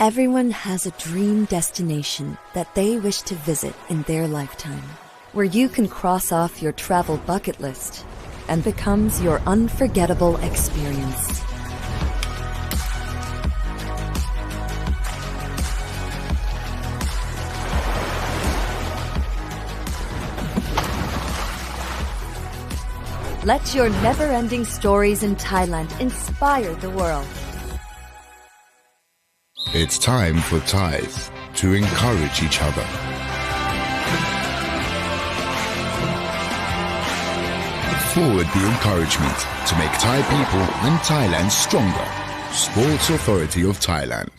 Everyone has a dream destination that they wish to visit in their lifetime, where you can cross off your travel bucket list and becomes your unforgettable experience. Let your never-ending stories in Thailand inspire the world. It's time for Thais to encourage each other. Forward the encouragement to make Thai people and Thailand stronger. Sports Authority of Thailand.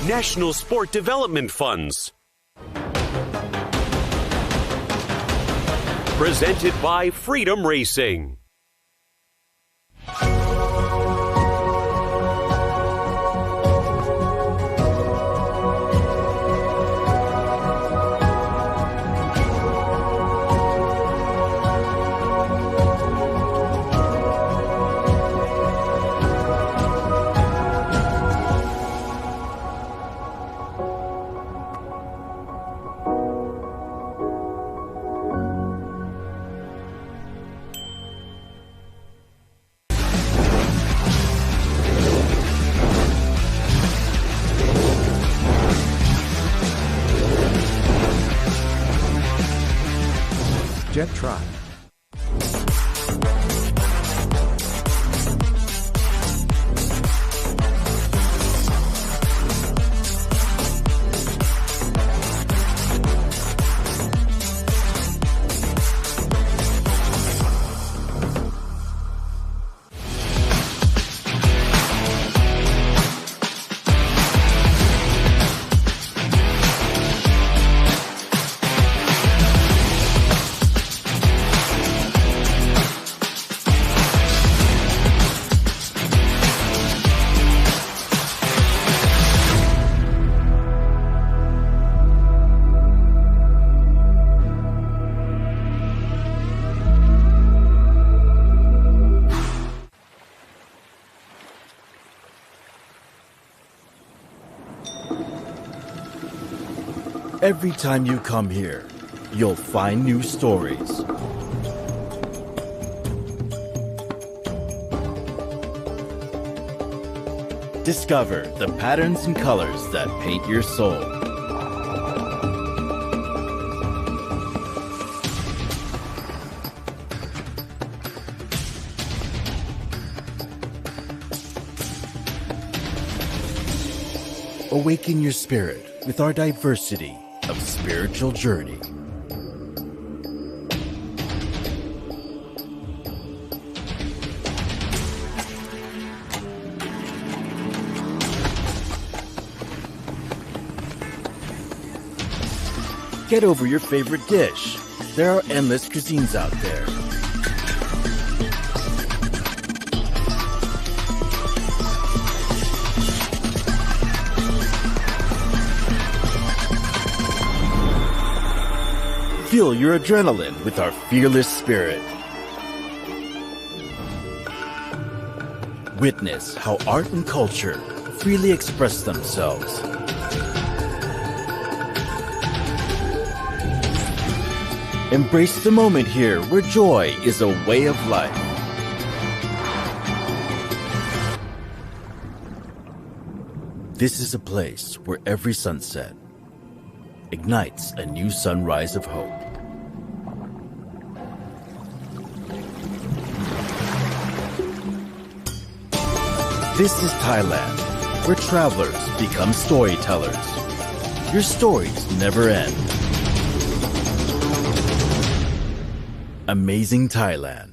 National Sport Development Funds. Presented by Freedom Racing. Jet Try. Every time you come here, you'll find new stories. Discover the patterns and colors that paint your soul. Awaken your spirit with our diversity of spiritual journey. Get over your favorite dish. There are endless cuisines out there. Fuel your adrenaline with our fearless spirit. Witness how art and culture freely express themselves. Embrace the moment here where joy is a way of life. This is a place where every sunset ignites a new sunrise of hope. This is Thailand, where travelers become storytellers. Your stories never end. Amazing Thailand.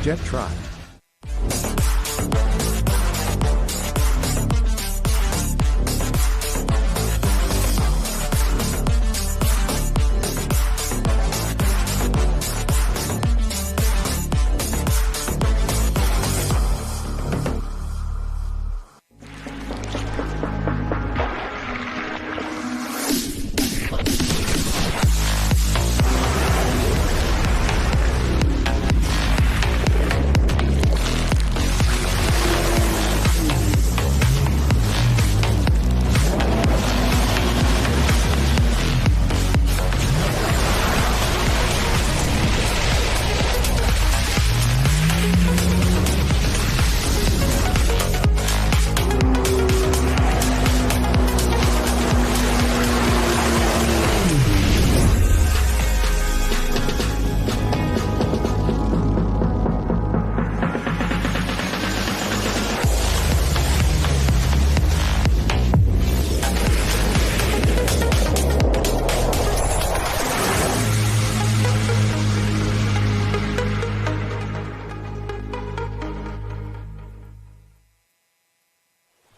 WaterJet Tribe.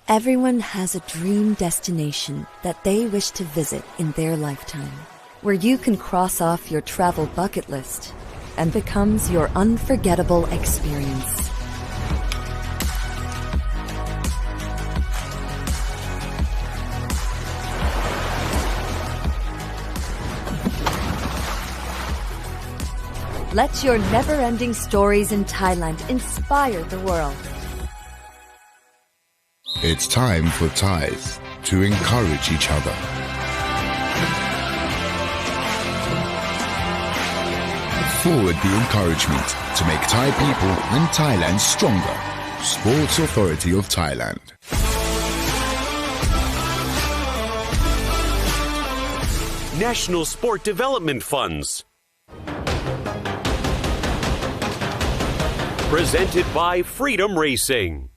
Everyone has a dream destination that they wish to visit in their lifetime, where you can cross off your travel bucket list and becomes your unforgettable experience. Let your never-ending stories in Thailand inspire the world. It's time for Thais to encourage each other. Forward the encouragement to make Thai people and Thailand stronger. Sports Authority of Thailand. National Sport Development Funds. Presented by Freedom Racing.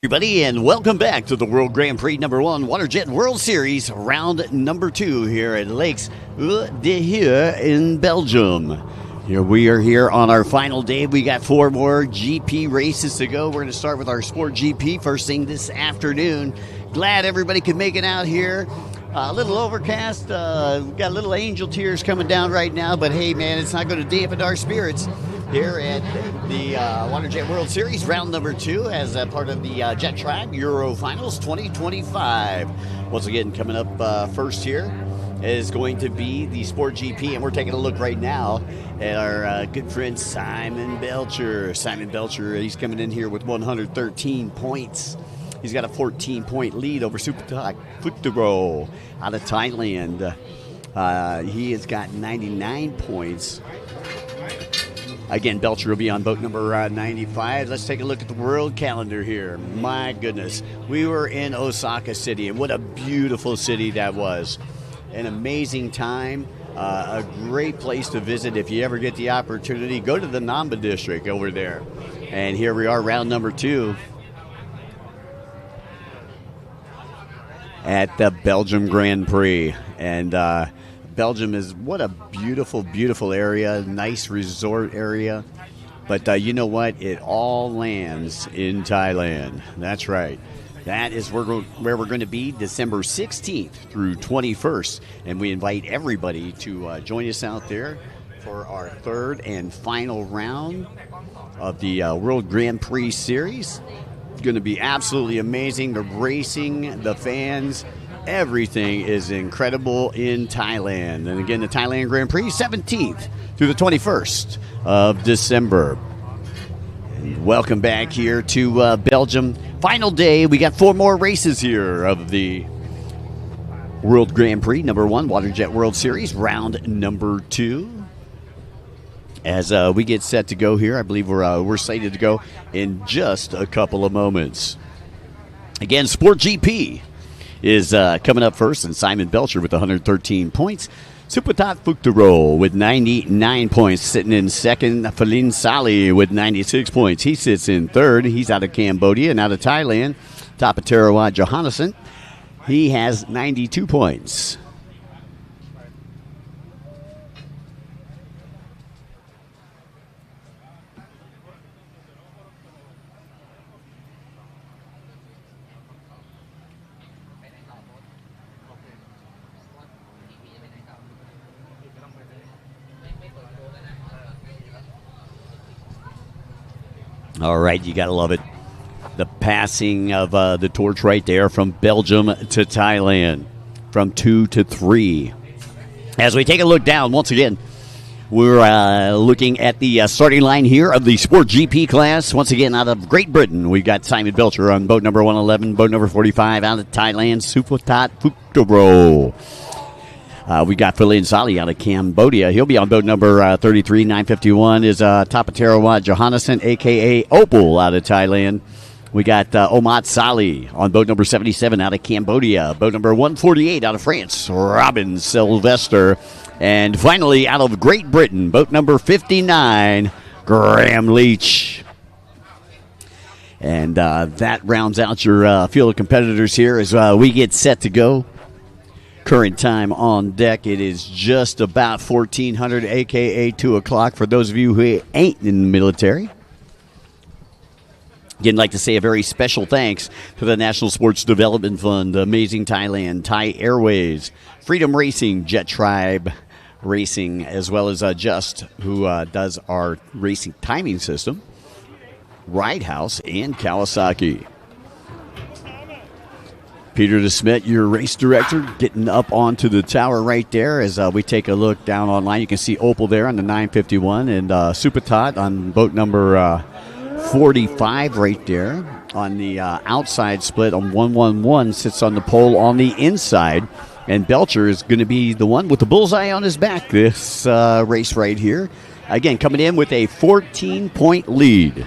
Everybody, and welcome back to the World Grand Prix number 1 WaterJet World Series round number 2 here at Lakes de Heer in Belgium. Here we are here on our final day. We got 4 more GP races to go. We're going to start with our Sport GP first thing this afternoon. Glad everybody could make it out here. A little overcast. We got a little angel tears coming down right now, but hey, man, it's not going to dampen our spirits here at the WaterJet World Series, round number 2, as a part of the Jet Tribe Euro Finals 2025. Once again, coming up first here is going to be the Sport GP, and we're taking a look right now at our good friend Simon Belcher. Simon Belcher, he's coming in here with 113 points. He's got a 14-point lead over Supatak Futuro out of Thailand. He has got 99 points. Again, Belcher will be on boat number 95. Let's take a look at the world calendar here. My goodness. We were in Osaka City, and what a beautiful city that was. An amazing time. A great place to visit if you ever get the opportunity. Go to the Namba district over there. And here we are, round number 2 at the Belgium Grand Prix. And Belgium is, what a beautiful, beautiful area, nice resort area. But you know what? It all lands in Thailand. That's right. That is where we're going to be December 16th through 21st. And we invite everybody to join us out there for our third and final round of the World Grand Prix Series. It's going to be absolutely amazing. The racing, the fans, everything is incredible in Thailand. And again, the Thailand Grand Prix, 17th through the 21st of December. And welcome back here to Belgium. Final day. We got 4 more races here of the World Grand Prix number 1, WaterJet World Series, round number 2. As we get set to go here, I believe we're slated to go in just a couple of moments. Again, Sport GP is coming up first, and Simon Belcher with 113 points. Supatat Fuktaro with 99 points, sitting in second. Falin Sali with 96 points. He sits in third. He's out of Cambodia and out of Thailand. Tapaterawa Johannesson, he has 92 points. All right, you got to love it. The passing of the torch right there from Belgium to Thailand, from 2 to 3. As we take a look down, once again, we're looking at the starting line here of the Sport GP class. Once again, out of Great Britain, we've got Simon Belcher on boat number 111, boat number 45 out of Thailand, Supatat Fuktaro. We got Falin Sali out of Cambodia. He'll be on boat number 33. 951 is Tapaterawa Johannesson, a.k.a. Opal, out of Thailand. We got Omat Sali on boat number 77 out of Cambodia. Boat number 148 out of France, Robin Sylvester. And finally, out of Great Britain, boat number 59, Graham Leach. And that rounds out your field of competitors here as we get set to go. Current time on deck, it is just about 1400, a.k.a. 2 o'clock for those of you who ain't in the military. Again, I'd like to say a very special thanks to the National Sports Development Fund, Amazing Thailand, Thai Airways, Freedom Racing, Jet Tribe Racing, as well as Just, who does our racing timing system, Ride House, and Kawasaki. Peter DeSmet, your race director, getting up onto the tower right there as we take a look down online. You can see Opal there on the 951 and Supatat on boat number 45 right there on the outside split on 111, sits on the pole on the inside. And Belcher is going to be the one with the bullseye on his back this race right here. Again, coming in with a 14-point lead.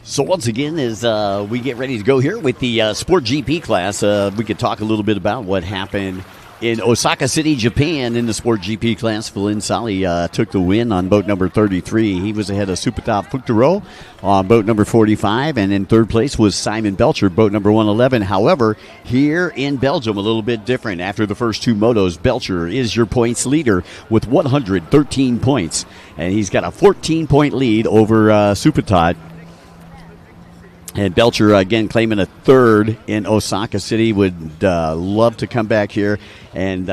So once again, as we get ready to go here with the Sport GP class, we could talk a little bit about what happened in Osaka City, Japan in the Sport GP class. Falin Sali took the win on boat number 33. He was ahead of Supatat Fuktaro on boat number 45, and in third place was Simon Belcher, boat number 111. However, here in Belgium, a little bit different. After the first two motos, Belcher is your points leader with 113 points, and he's got a 14-point lead over Supatat. And Belcher, again, claiming a third in Osaka City, would love to come back here and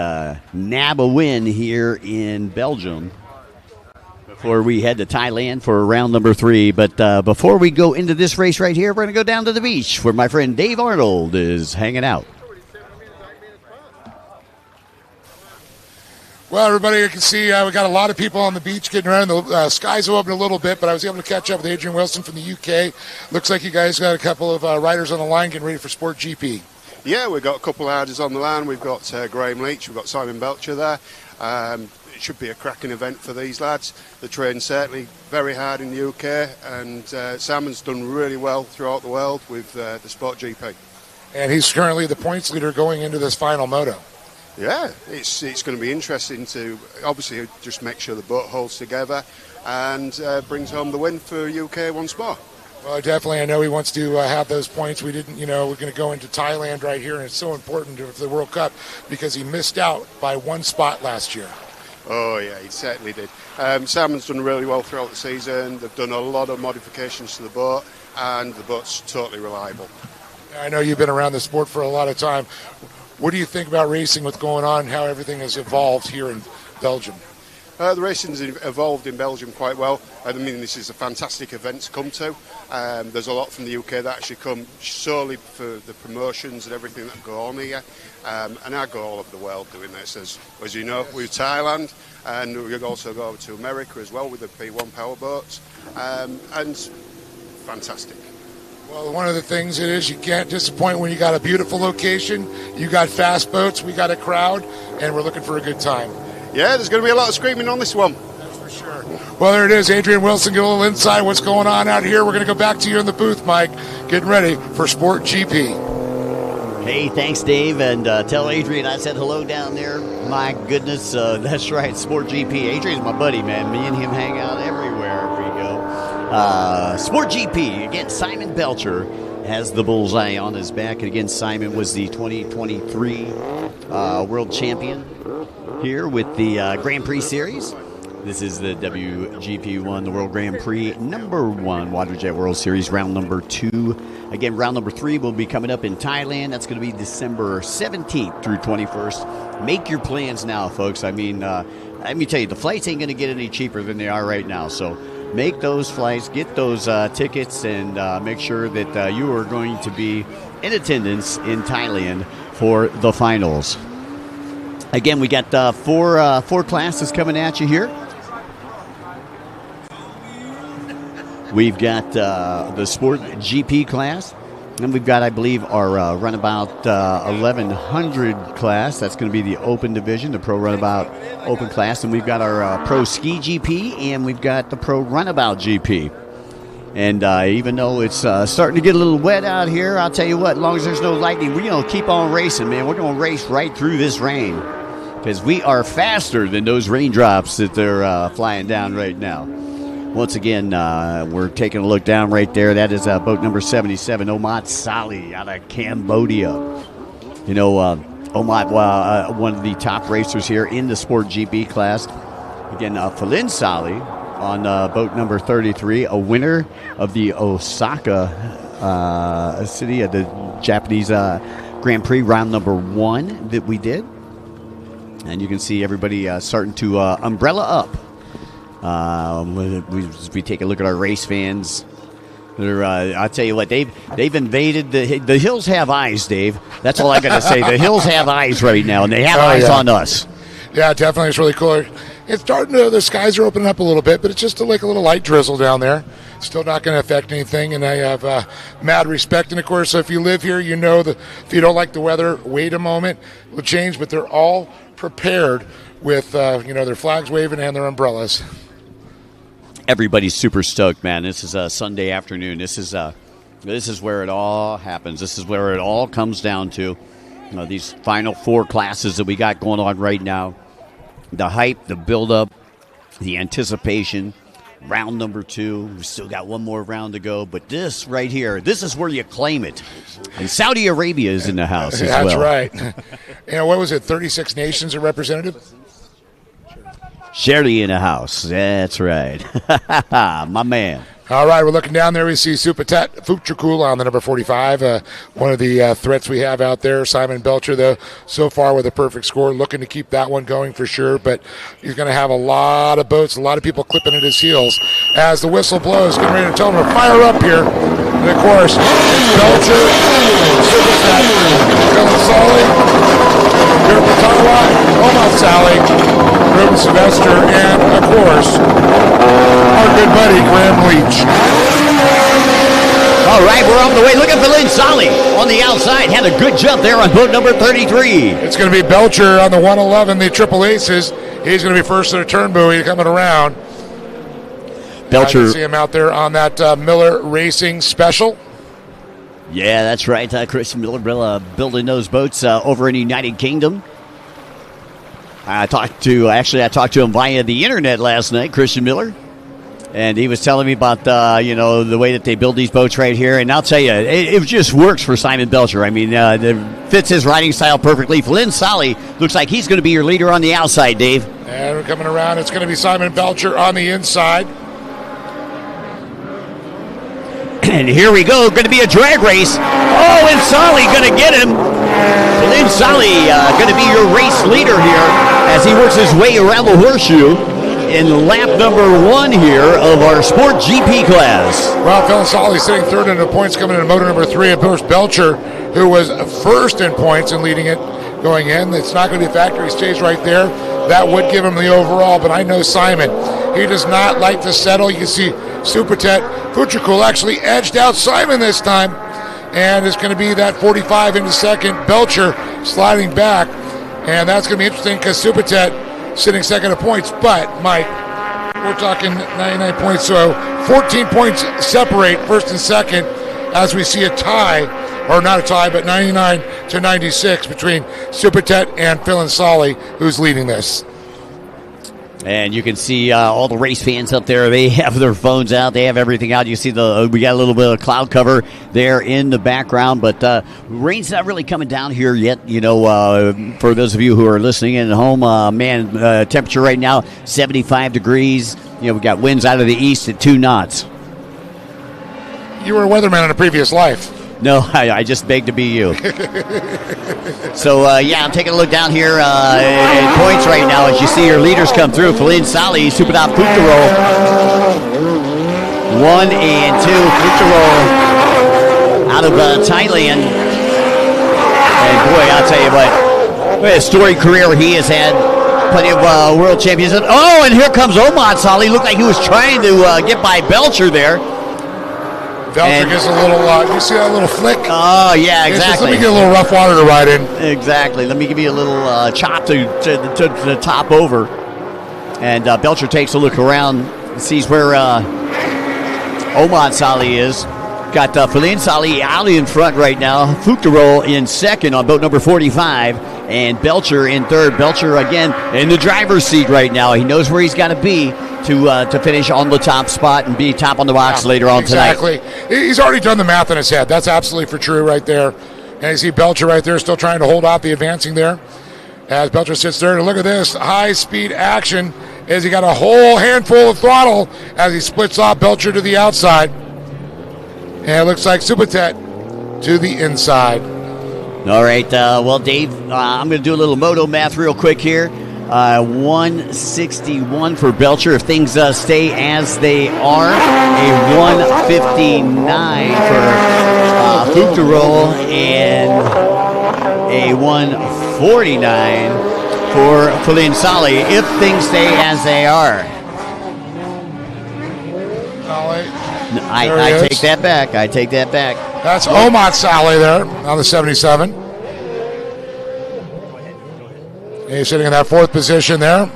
nab a win here in Belgium before we head to Thailand for round number 3. But before we go into this race right here, we're going to go down to the beach where my friend Dave Arnold is hanging out. Well, everybody, you can see we got a lot of people on the beach getting around. The skies have opened a little bit, but I was able to catch up with Adrian Wilson from the UK. Looks like you guys got a couple of riders on the line getting ready for Sport GP. Yeah, we've got a couple of riders on the line. We've got Graham Leach, we've got Simon Belcher there. It should be a cracking event for these lads. They train certainly very hard in the UK, and Simon's done really well throughout the world with the Sport GP. And he's currently the points leader going into this final moto. Yeah, it's going to be interesting to obviously just make sure the boat holds together and brings home the win for UK once more. Well, definitely. I know he wants to have those points. We didn't, we're going to go into Thailand right here, and it's so important for the World Cup because he missed out by one spot last year. Oh, yeah, he certainly did. Simon's done really well throughout the season. They've done a lot of modifications to the boat, and the boat's totally reliable. I know you've been around the sport for a lot of time. What do you think about racing, what's going on, how everything has evolved here in Belgium? The racing's evolved in Belgium quite well. I mean, this is a fantastic event to come to. There's a lot from the UK that actually come solely for the promotions and everything that go on here. And I go all over the world doing this, as you know, with Thailand. And we also go over to America as well with the P1 powerboats. And fantastic. Well, one of the things it is, you can't disappoint when you got a beautiful location, you got fast boats, we got a crowd, and we're looking for a good time. Yeah, there's going to be a lot of screaming on this one. That's for sure. Well, there it is. Adrian Wilson, get a little insight what's going on out here. We're going to go back to you in the booth, Mike, getting ready for Sport GP. Hey, thanks, Dave, and tell Adrian I said hello down there. My goodness, that's right, Sport GP. Adrian's my buddy, man. Me and him hang out everywhere we go. Sport GP, again, Simon Belcher has the bullseye on his back. And again, Simon was the 2023 world champion here with the Grand Prix Series. This is the WGP1, the World Grand Prix #1 WaterJet World Series, round number 2. Again, round number 3 will be coming up in Thailand. That's going to be December 17th through 21st. Make your plans now, folks. I mean, let me tell you, the flights ain't going to get any cheaper than they are right now. So make those flights, get those tickets, and make sure that you are going to be in attendance in Thailand for the finals. Again, we got four classes coming at you here. We've got the Sport GP class, and we've got, I believe, our Runabout 1100 class. That's going to be the open division, the Pro Runabout open class. And we've got our Proski GP, and we've got the Pro Runabout GP. And even though it's starting to get a little wet out here, I'll tell you what, as long as there's no lightning, we're going to keep on racing, man. We're going to race right through this rain because we are faster than those raindrops that they're flying down right now. Once again, we're taking a look down right there. That is boat number 77, Omat Sali out of Cambodia. You know, Omat, one of the top racers here in the Sport GP class. Again, Falin Sali on boat number 33, a winner of the Osaka city of the Japanese Grand Prix round number 1 that we did. And you can see everybody starting to umbrella up. We take a look at our race fans. I'll tell you what, they've invaded the hills have eyes, Dave. That's all I got to say. The hills have eyes right now, and they have eyes on us. Yeah, definitely. It's really cool. It's starting to, the skies are opening up a little bit, but it's just like a little light drizzle down there. Still not going to affect anything, and I have mad respect. And, of course, if you live here, you know that if you don't like the weather, wait a moment. It will change, but they're all prepared with, their flags waving and their umbrellas. Everybody's super stoked, man. This is a Sunday afternoon. This is where it all happens. This is where it all comes down to. These final 4 classes that we got going on right now. The hype, the buildup, the anticipation. Round number 2. We still got one more round to go. But this right here, this is where you claim it. And Saudi Arabia is in the house as well. That's right. What was it, 36 nations are represented? Sherry in the house. That's right. My man. All right, we're looking down there. We see Supatet Futrikula on the number 45. One of the threats we have out there. Simon Belcher, though, so far with a perfect score. Looking to keep that one going for sure. But he's going to have a lot of boats, a lot of people clipping at his heels as the whistle blows. Getting ready to tell him to fire up here. And, of course, it's Belcher, Supatet, Dylan Sully, here from Taiwan, Omat Sally. Colton Sylvester, and, of course, our good buddy, Graham Leach. All right, we're on the way. Look at Lynn Solly on the outside. Had a good jump there on boat number 33. It's going to be Belcher on the 111, the Triple Aces. He's going to be first in a turn buoy coming around. Belcher. You can see him out there on that Miller Racing Special. Yeah, that's right. Christian Miller building those boats over in the United Kingdom. I talked to him via the internet last night, Christian Miller. And he was telling me about, the way that they build these boats right here. And I'll tell you, it just works for Simon Belcher. I mean, it fits his riding style perfectly. Flynn Solly looks like he's going to be your leader on the outside, Dave. And we're coming around. It's going to be Simon Belcher on the inside. And here we go. Going to be a drag race. Oh, and Solly going to get him. Flynn Solly going to be your race leader here as he works his way around the horseshoe in lap number 1 here of our Sport GP class. Well, Phil Solly sitting third in the points coming in motor number 3. Of course, Belcher, who was first in points and leading it going in. It's not going to be a factor. He stays right there. That would give him the overall, but I know Simon. He does not like to settle. You can see Supertet Futrikul actually edged out Simon this time, and it's going to be that 45 into second. Belcher sliding back, and that's going to be interesting because Supertet sitting second of points. But, Mike, we're talking 99 points, so 14 points separate first and second as we see a tie, or not a tie, but 99 to 96 between Supertet and Phil and Solly, who's leading this. And you can see all the race fans up there. They have their phones out. They have everything out. You see we got a little bit of cloud cover there in the background, but rain's not really coming down here yet. For those of you who are listening at home, temperature right now 75 degrees. We got winds out of the east at 2 knots. You were a weatherman in a previous life. No, I just begged to be you. So, I'm taking a look down here in points right now as you see your leaders come through. Flynn Solly, Superdop Futrikul. 1 and 2, Futrikul out of Thailand. And boy, I'll tell you what a storied career he has had. Plenty of world championships. Oh, and here comes Omad Solly. Looked like he was trying to get by Belcher there. Belcher gets a little, you see that little flick? Oh, yeah, exactly. Let me get a little rough water to ride in. Exactly. Let me give you a little chop to top over. And Belcher takes a look around and sees where Omad Solly is. Got Flynn Solly out in front right now. Futrikul in second on boat number 45. And Belcher in third. Belcher, again, in the driver's seat right now. He knows where he's got to be to finish on the top spot and be top on the box later on tonight. Exactly. He's already done the math in his head. That's absolutely for true right there. And you see Belcher right there still trying to hold out the advancing there. As Belcher sits there, and look at this high-speed action as he got a whole handful of throttle as he splits off Belcher to the outside. And it looks like Supertet to the inside. All right. Dave, I'm going to do a little moto math real quick here. 161 for Belcher if things stay as they are. A 159 for Futrikul and a 149 for Flynn Solly if things stay as they are. I take that back. I take that back. That's Omad Solly there on the 77. And he's sitting in that fourth position there.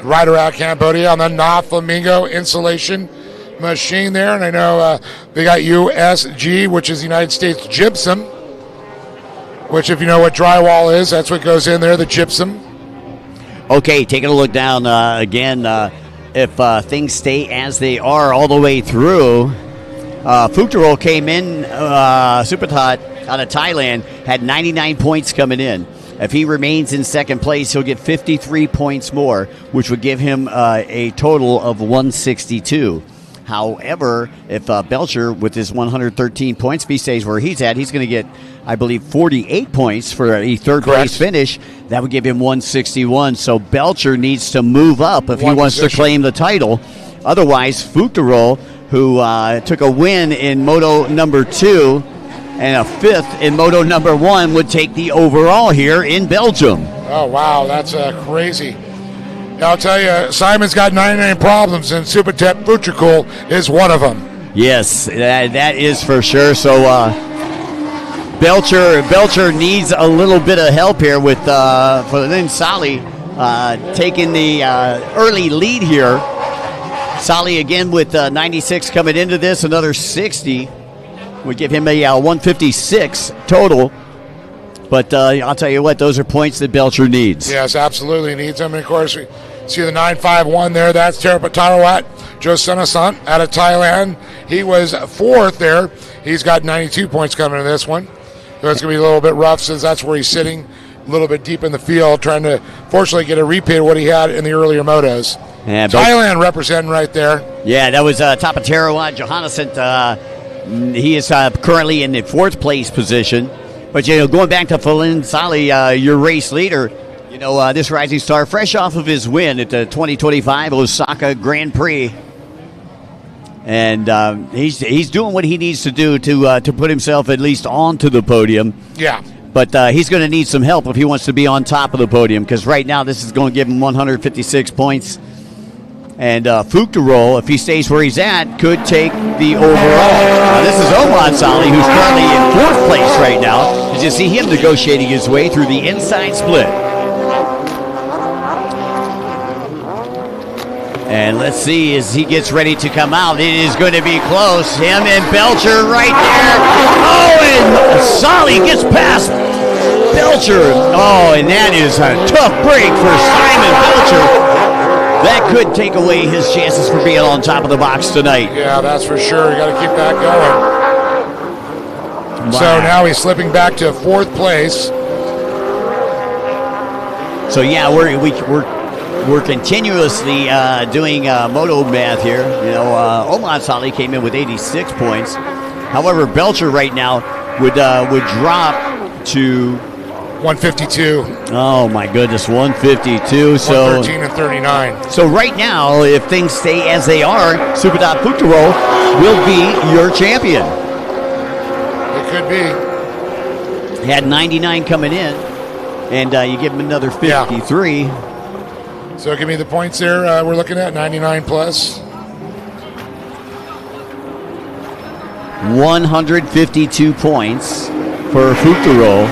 Rider out Cambodia on the Na Flamingo insulation machine there. And I know they got USG, which is the United States Gypsum, which if you know what drywall is, that's what goes in there, the gypsum. Okay, taking a look down again. If things stay as they are all the way through, Futrikul came in super hot out of Thailand, had 99 points coming in. If he remains in second place, he'll get 53 points more, which would give him a total of 162. However, if Belcher, with his 113 points, if he stays where he's at, he's going to get, I believe, 48 points for a third-place finish. That would give him 161. So Belcher needs to move up if he wants to claim the title. Otherwise, Futrikul, who took a win in Moto number 2, and a 5th in Moto number 1 would take the overall here in Belgium. Oh, wow, that's crazy. I'll tell you, Simon's got 99 problems, and Supertet Futrikul is one of them. Yes, that is for sure. So Belcher needs a little bit of help here with Feline Sali taking the early lead here. Sali again with 96 coming into this, another 60 would give him a 156 total. But I'll tell you what, those are points that Belcher needs. Yes, absolutely needs them. And, of course, we see the 951 there. That's Terapatarawat Josanasan out of Thailand. He was 4th there. He's got 92 points coming in this one. So it's going to be a little bit rough since that's where he's sitting, a little bit deep in the field, trying to, fortunately, get a repeat of what he had in the earlier motos. Yeah, Thailand representing right there. Yeah, that was Tapatarawat Johannesson. He is currently in the 4th place position. But, going back to Feline Sali, your race leader, this rising star, fresh off of his win at the 2025 Osaka Grand Prix. And he's doing what he needs to do to put himself at least onto the podium. Yeah. But he's going to need some help if he wants to be on top of the podium, because right now this is going to give him 156 points. And Fuchterol, if he stays where he's at, could take the overall. Now, this is Omar Sali, who's currently in 4th place right now. As you see him negotiating his way through the inside split. And let's see as he gets ready to come out. It is going to be close. Him and Belcher right there. Oh, and Sali gets past Belcher. Oh, and that is a tough break for Simon Belcher. That could take away his chances for being on top of the box tonight. Yeah, that's for sure. You got to keep that going. Wow. So now he's slipping back to 4th place. So yeah, we're continuously doing moto math here. Omar Sali came in with 86 points. However, Belcher right now would drop to 152. Oh my goodness, 152. So 113 and 39. So right now, if things stay as they are, Superdot Fuktaro will be your champion. It could be. He had 99 coming in, and you give him another 53. Yeah. So give me the points there. We're looking at 99 plus. 152 points for Fuktaro.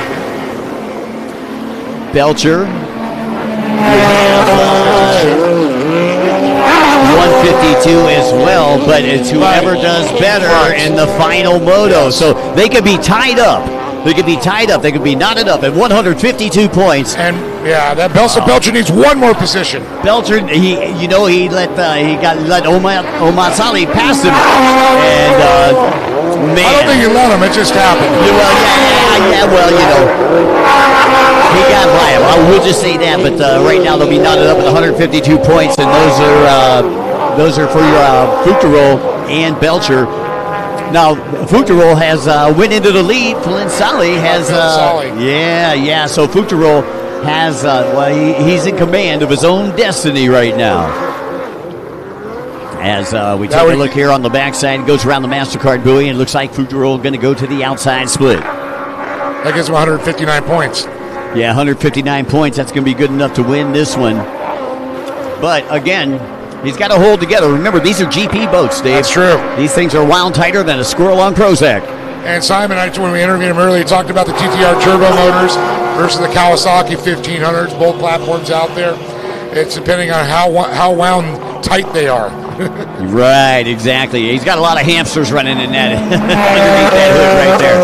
Belcher, 152 as well, but it's whoever does better in the final moto. So they could be tied up. They could be knotted up at 152 points. And that Belcher needs one more position. Belcher, he let Omar Sali pass him, and man, I don't think you let him. It just happened. He got by him. I would just say that, but right now they'll be knotted up at 152 points, and those are for Fuktaro and Belcher. Now Fuktaro has went into the lead. Feline Sali has So Fuktaro has he's in command of his own destiny right now. As we take a look here on the backside, it goes around the MasterCard buoy, and it looks like Fuktaro going to go to the outside split. That gives him 159 points. Yeah, 159 points. That's going to be good enough to win this one. But again, he's got to hold together. Remember, these are GP boats, Dave. That's true. These things are wound tighter than a squirrel on Prozac. And Simon, when we interviewed him earlier, he talked about the TTR turbo motors versus the Kawasaki 1500s, both platforms out there. It's depending on how wound tight they are. Right, exactly. He's got a lot of hamsters running in that underneath that hood right there.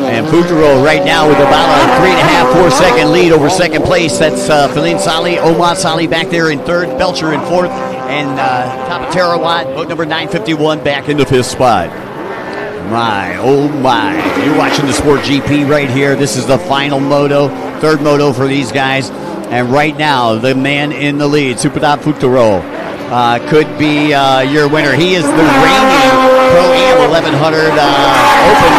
And Fuktaro right now with about a 3.5, 4 second lead over second place. That's Feline Sali, Omar Sali back there in 3rd, Belcher in 4th, and Tapatarawat, boat number 951, back into 5th spot. My, oh my. You're watching the Sport GP right here. This is the final moto, 3rd moto for these guys. And right now, the man in the lead, Superdot Fuktaro, could be your winner. He is the reigning Proam 1100 Open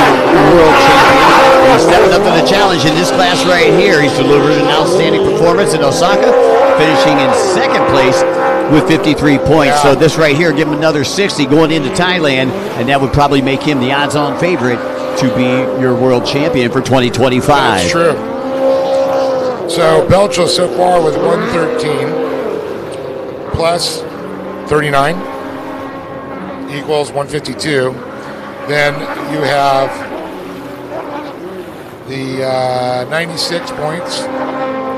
World Champion. He's stepping up to the challenge in this class right here. He's delivered an outstanding performance in Osaka, finishing in 2nd place with 53 points. Yeah. So this right here, give him another 60 going into Thailand, and that would probably make him the odds-on favorite to be your world champion for 2025. That's true. So Belgium so far with 113 plus 39 equals 152. Then you have the 96 points.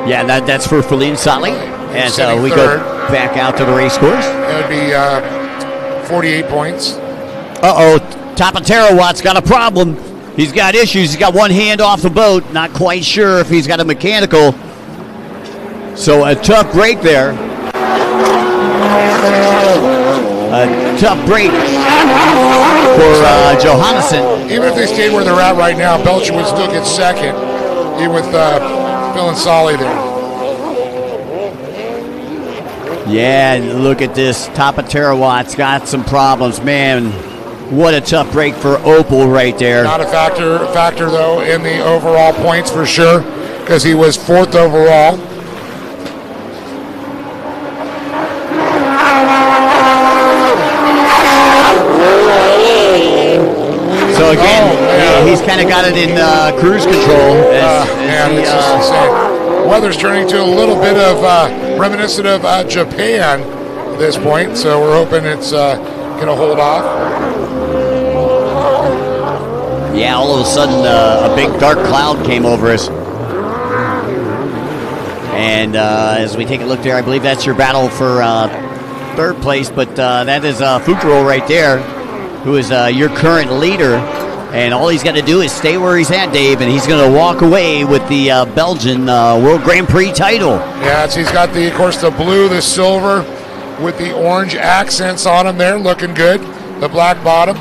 Yeah, that's for Feline Sali. As we go back out to the race course. It would be 48 points. Uh-oh, Tapaterawatt's got a problem. He's got issues. He's got one hand off the boat. Not quite sure if he's got a mechanical. So a tough break there. A tough break for Johannesson. Even if they stayed where they're at right now, Belgium would still get second, even with Phil and Solly there. Yeah, look at this. Tapaterawatt's got some problems. Man, what a tough break for Opel right there. Not a factor though in the overall points for sure, because he was 4th overall. So again, he's kind of got it in cruise control. It's just insane. Weather's turning to a little bit of reminiscent of Japan at this point, so we're hoping it's going to hold off. Yeah, all of a sudden a big dark cloud came over us. And as we take a look there, I believe that's your battle for 3rd place, but that is Fucro right there, who is your current leader. And all he's got to do is stay where he's at, Dave, and he's going to walk away with the Belgian World Grand Prix title. Yeah, so he's got, of course, the blue, the silver, with the orange accents on him there, looking good. The black bottom.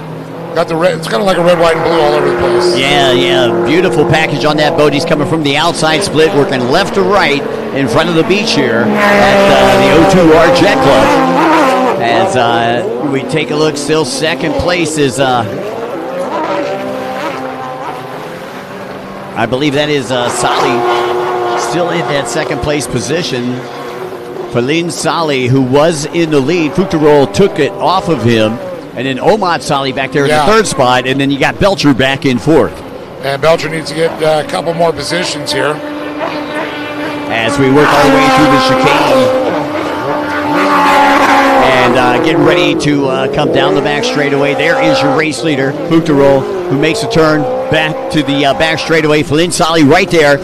Got the red. It's kind of like a red, white, and blue all over the place. Yeah. Beautiful package on that boat. He's coming from the outside split, working left to right in front of the beach here at the WATERJET Club. As we take a look, still second place is... I believe that is Sali still in that second place position. Feline Sali, who was in the lead, Fucro took it off of him. And then Omad Sali back there in the 3rd spot. And then you got Belcher back in 4th. And Belcher needs to get a couple more positions here. As we work our way through the chicane. And getting ready to come down the back straightaway. There is your race leader, Fucro, who makes a turn back to the back straightaway. Feline Sali right there.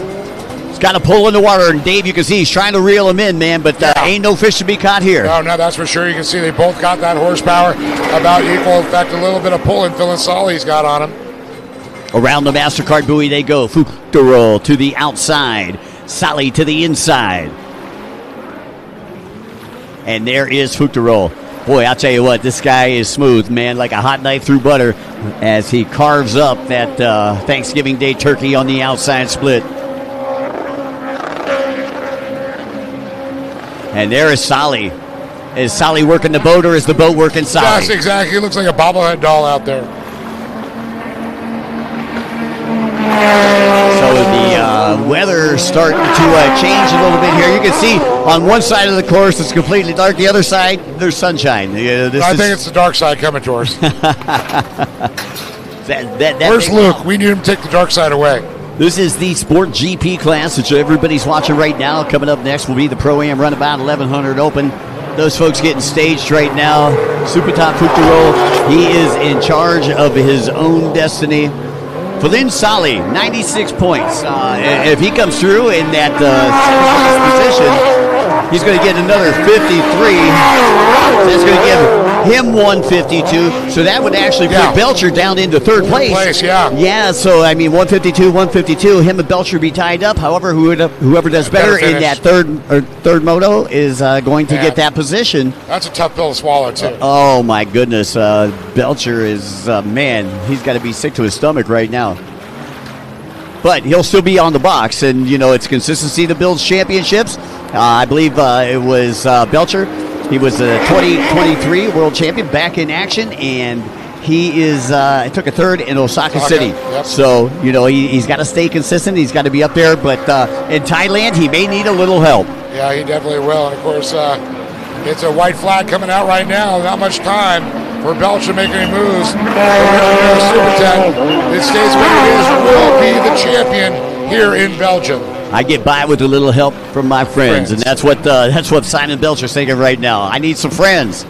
He's got a pull in the water, and Dave, you can see he's trying to reel him in, man, but ain't no fish to be caught here. No, that's for sure. You can see they both got that horsepower about equal. In fact, a little bit of pulling Feline Sali's got on him. Around the MasterCard buoy they go. Fucro to the outside. Sali to the inside. And there is Fucro. Boy, I'll tell you what, this guy is smooth, man, like a hot knife through butter as he carves up that Thanksgiving Day turkey on the outside split. And there is Sali. Is Sali working the boat or is the boat working Sali? Yes, exactly. It looks like a bobblehead doll out there. So the weather starting to change a little bit here. You can see on one side of the course it's completely dark. The other side, there's sunshine. I think it's the dark side coming towards us. Where's Luke? We need him to take the dark side away. This is the Sport GP class that everybody's watching right now. Coming up next will be the Proam Runabout 1100 Open. Those folks getting staged right now. Super Top Fucro, he is in charge of his own destiny. Feline Sali, 96 points. If he comes through in that position, he's going to get another 53. That's going to give him 152. So that would actually put Belcher down into 3rd place. Yeah, so, I mean, 152, 152. Him and Belcher be tied up. However, whoever does better in that third moto is going to get that position. That's a tough pill to swallow, too. Oh, my goodness. Belcher is, man, he's got to be sick to his stomach right now. But he'll still be on the box, and, you know, it's consistency that builds championships. I believe it was Belcher. He was the 2023 world champion back in action, and he is took a 3rd in Osaka City. Yep. So, you know, he's got to stay consistent. He's got to be up there. But in Thailand, he may need a little help. Yeah, he definitely will. And, of course, it's a white flag coming out right now. Not much time. for Belgium making any moves. Supertech, it stays what it is, will be the champion here in Belgium. I get by with a little help from my friends. And that's what Simon Belcher's thinking right now. I need some friends.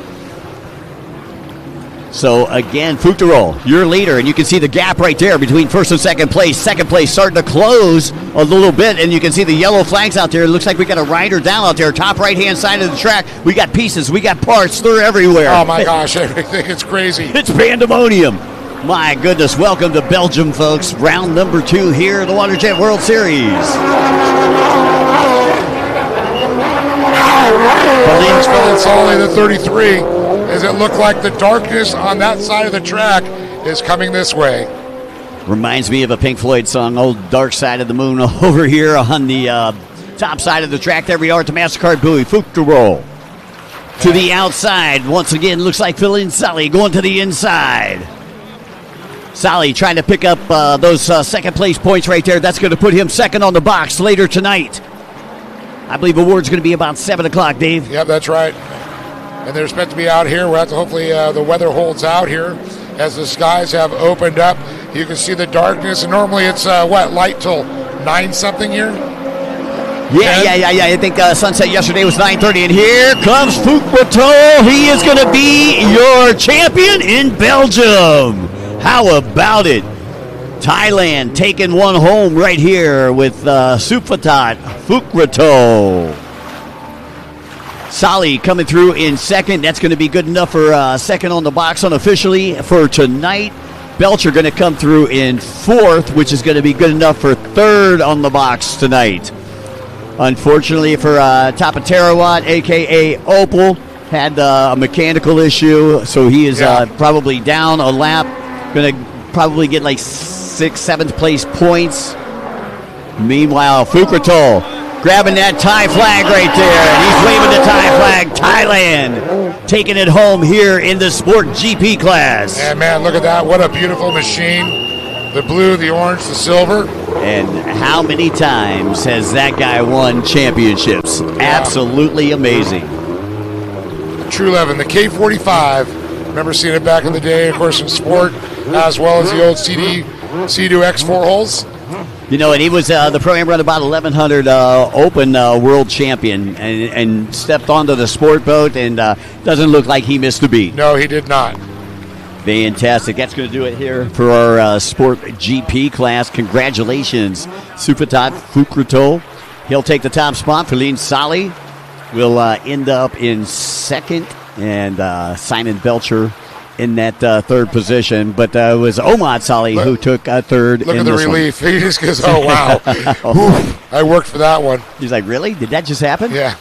So, again, Fuchterol, your leader, and you can see the gap right there between first and second place. Second place starting to close a little bit, and you can see the yellow flags out there. It looks like we got a rider down out there, top right-hand side of the track. We got pieces, we got parts, they're everywhere. Oh, my gosh, everything is crazy. It's pandemonium. My goodness, welcome to Belgium, folks. Round number 2 here in the WaterJet World Series. It's only the 33. As it looked like the darkness on that side of the track is coming this way. Reminds me of a Pink Floyd song, Old Dark Side of the Moon, over here on the top side of the track. There we are at the MasterCard buoy. Fuchterol to the outside. Once again, looks like Philin Sully going to the inside. Sully trying to pick up those second place points right there. That's going to put him second on the box later tonight. I believe award's going to be about 7 o'clock, Dave. Yep, that's right. And they're meant to be out here. We'll have to hopefully the weather holds out here as the skies have opened up. You can see the darkness, and normally it's light till 9-something here? Yeah. I think sunset yesterday was 9:30, and here comes Fuchterol. He is going to be your champion in Belgium. How about it? Thailand taking one home right here with Supatat Fuchterol. Sali coming through in second. That's going to be good enough for second on the box unofficially for tonight. Belcher going to come through in fourth, which is going to be good enough for third on the box tonight. Unfortunately for Tapatarawat, a.k.a. Opal, had a mechanical issue, so he is probably down a lap. Going to probably get like 6th, 7th place points. Meanwhile, Fuchterol grabbing that Thai flag right there. He's waving the Thai flag. Thailand taking it home here in the Sport GP class. And man, look at that. What a beautiful machine. The blue, the orange, the silver. And how many times has that guy won championships? Yeah. Absolutely amazing. True 11, the K45. Remember seeing it back in the day, of course, in sport, as well as the old C2X 4 holes. You know, and he was the Proam Runabout 1100 Open world champion and stepped onto the sport boat, and doesn't look like he missed a beat. No, he did not. Fantastic. That's going to do it here for our Sport GP class. Congratulations, Supatat Fuchterol. He'll take the top spot. Feline Sali will end up in second, and Simon Belcher in that third position. But it was Omad Sali who took third. Look at the relief. He just goes, oh, wow. I worked for that one. He's like, really? Did that just happen? Yeah.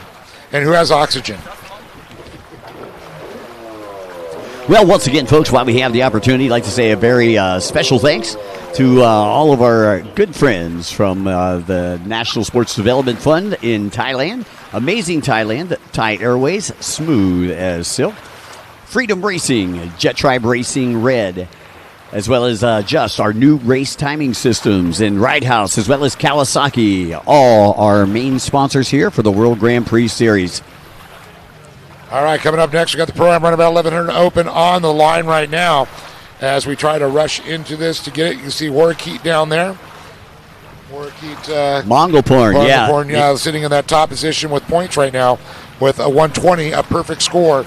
And who has oxygen? Well, once again, folks, while we have the opportunity, I'd like to say a very special thanks to all of our good friends from the National Sports Development Fund in Thailand. Amazing Thailand, Thai Airways, smooth as silk. Freedom Racing, Jet Tribe Racing Red, as well as Just, our new race timing systems, and Ride House, as well as Kawasaki, all our main sponsors here for the World Grand Prix Series. All right, coming up next, we got the Proam Runabout 1100 Open on the line right now as we try to rush into this to get it. You can see Warrakeet down there. Warrakeet. Mongolporn, sitting in that top position with points right now with a 120, a perfect score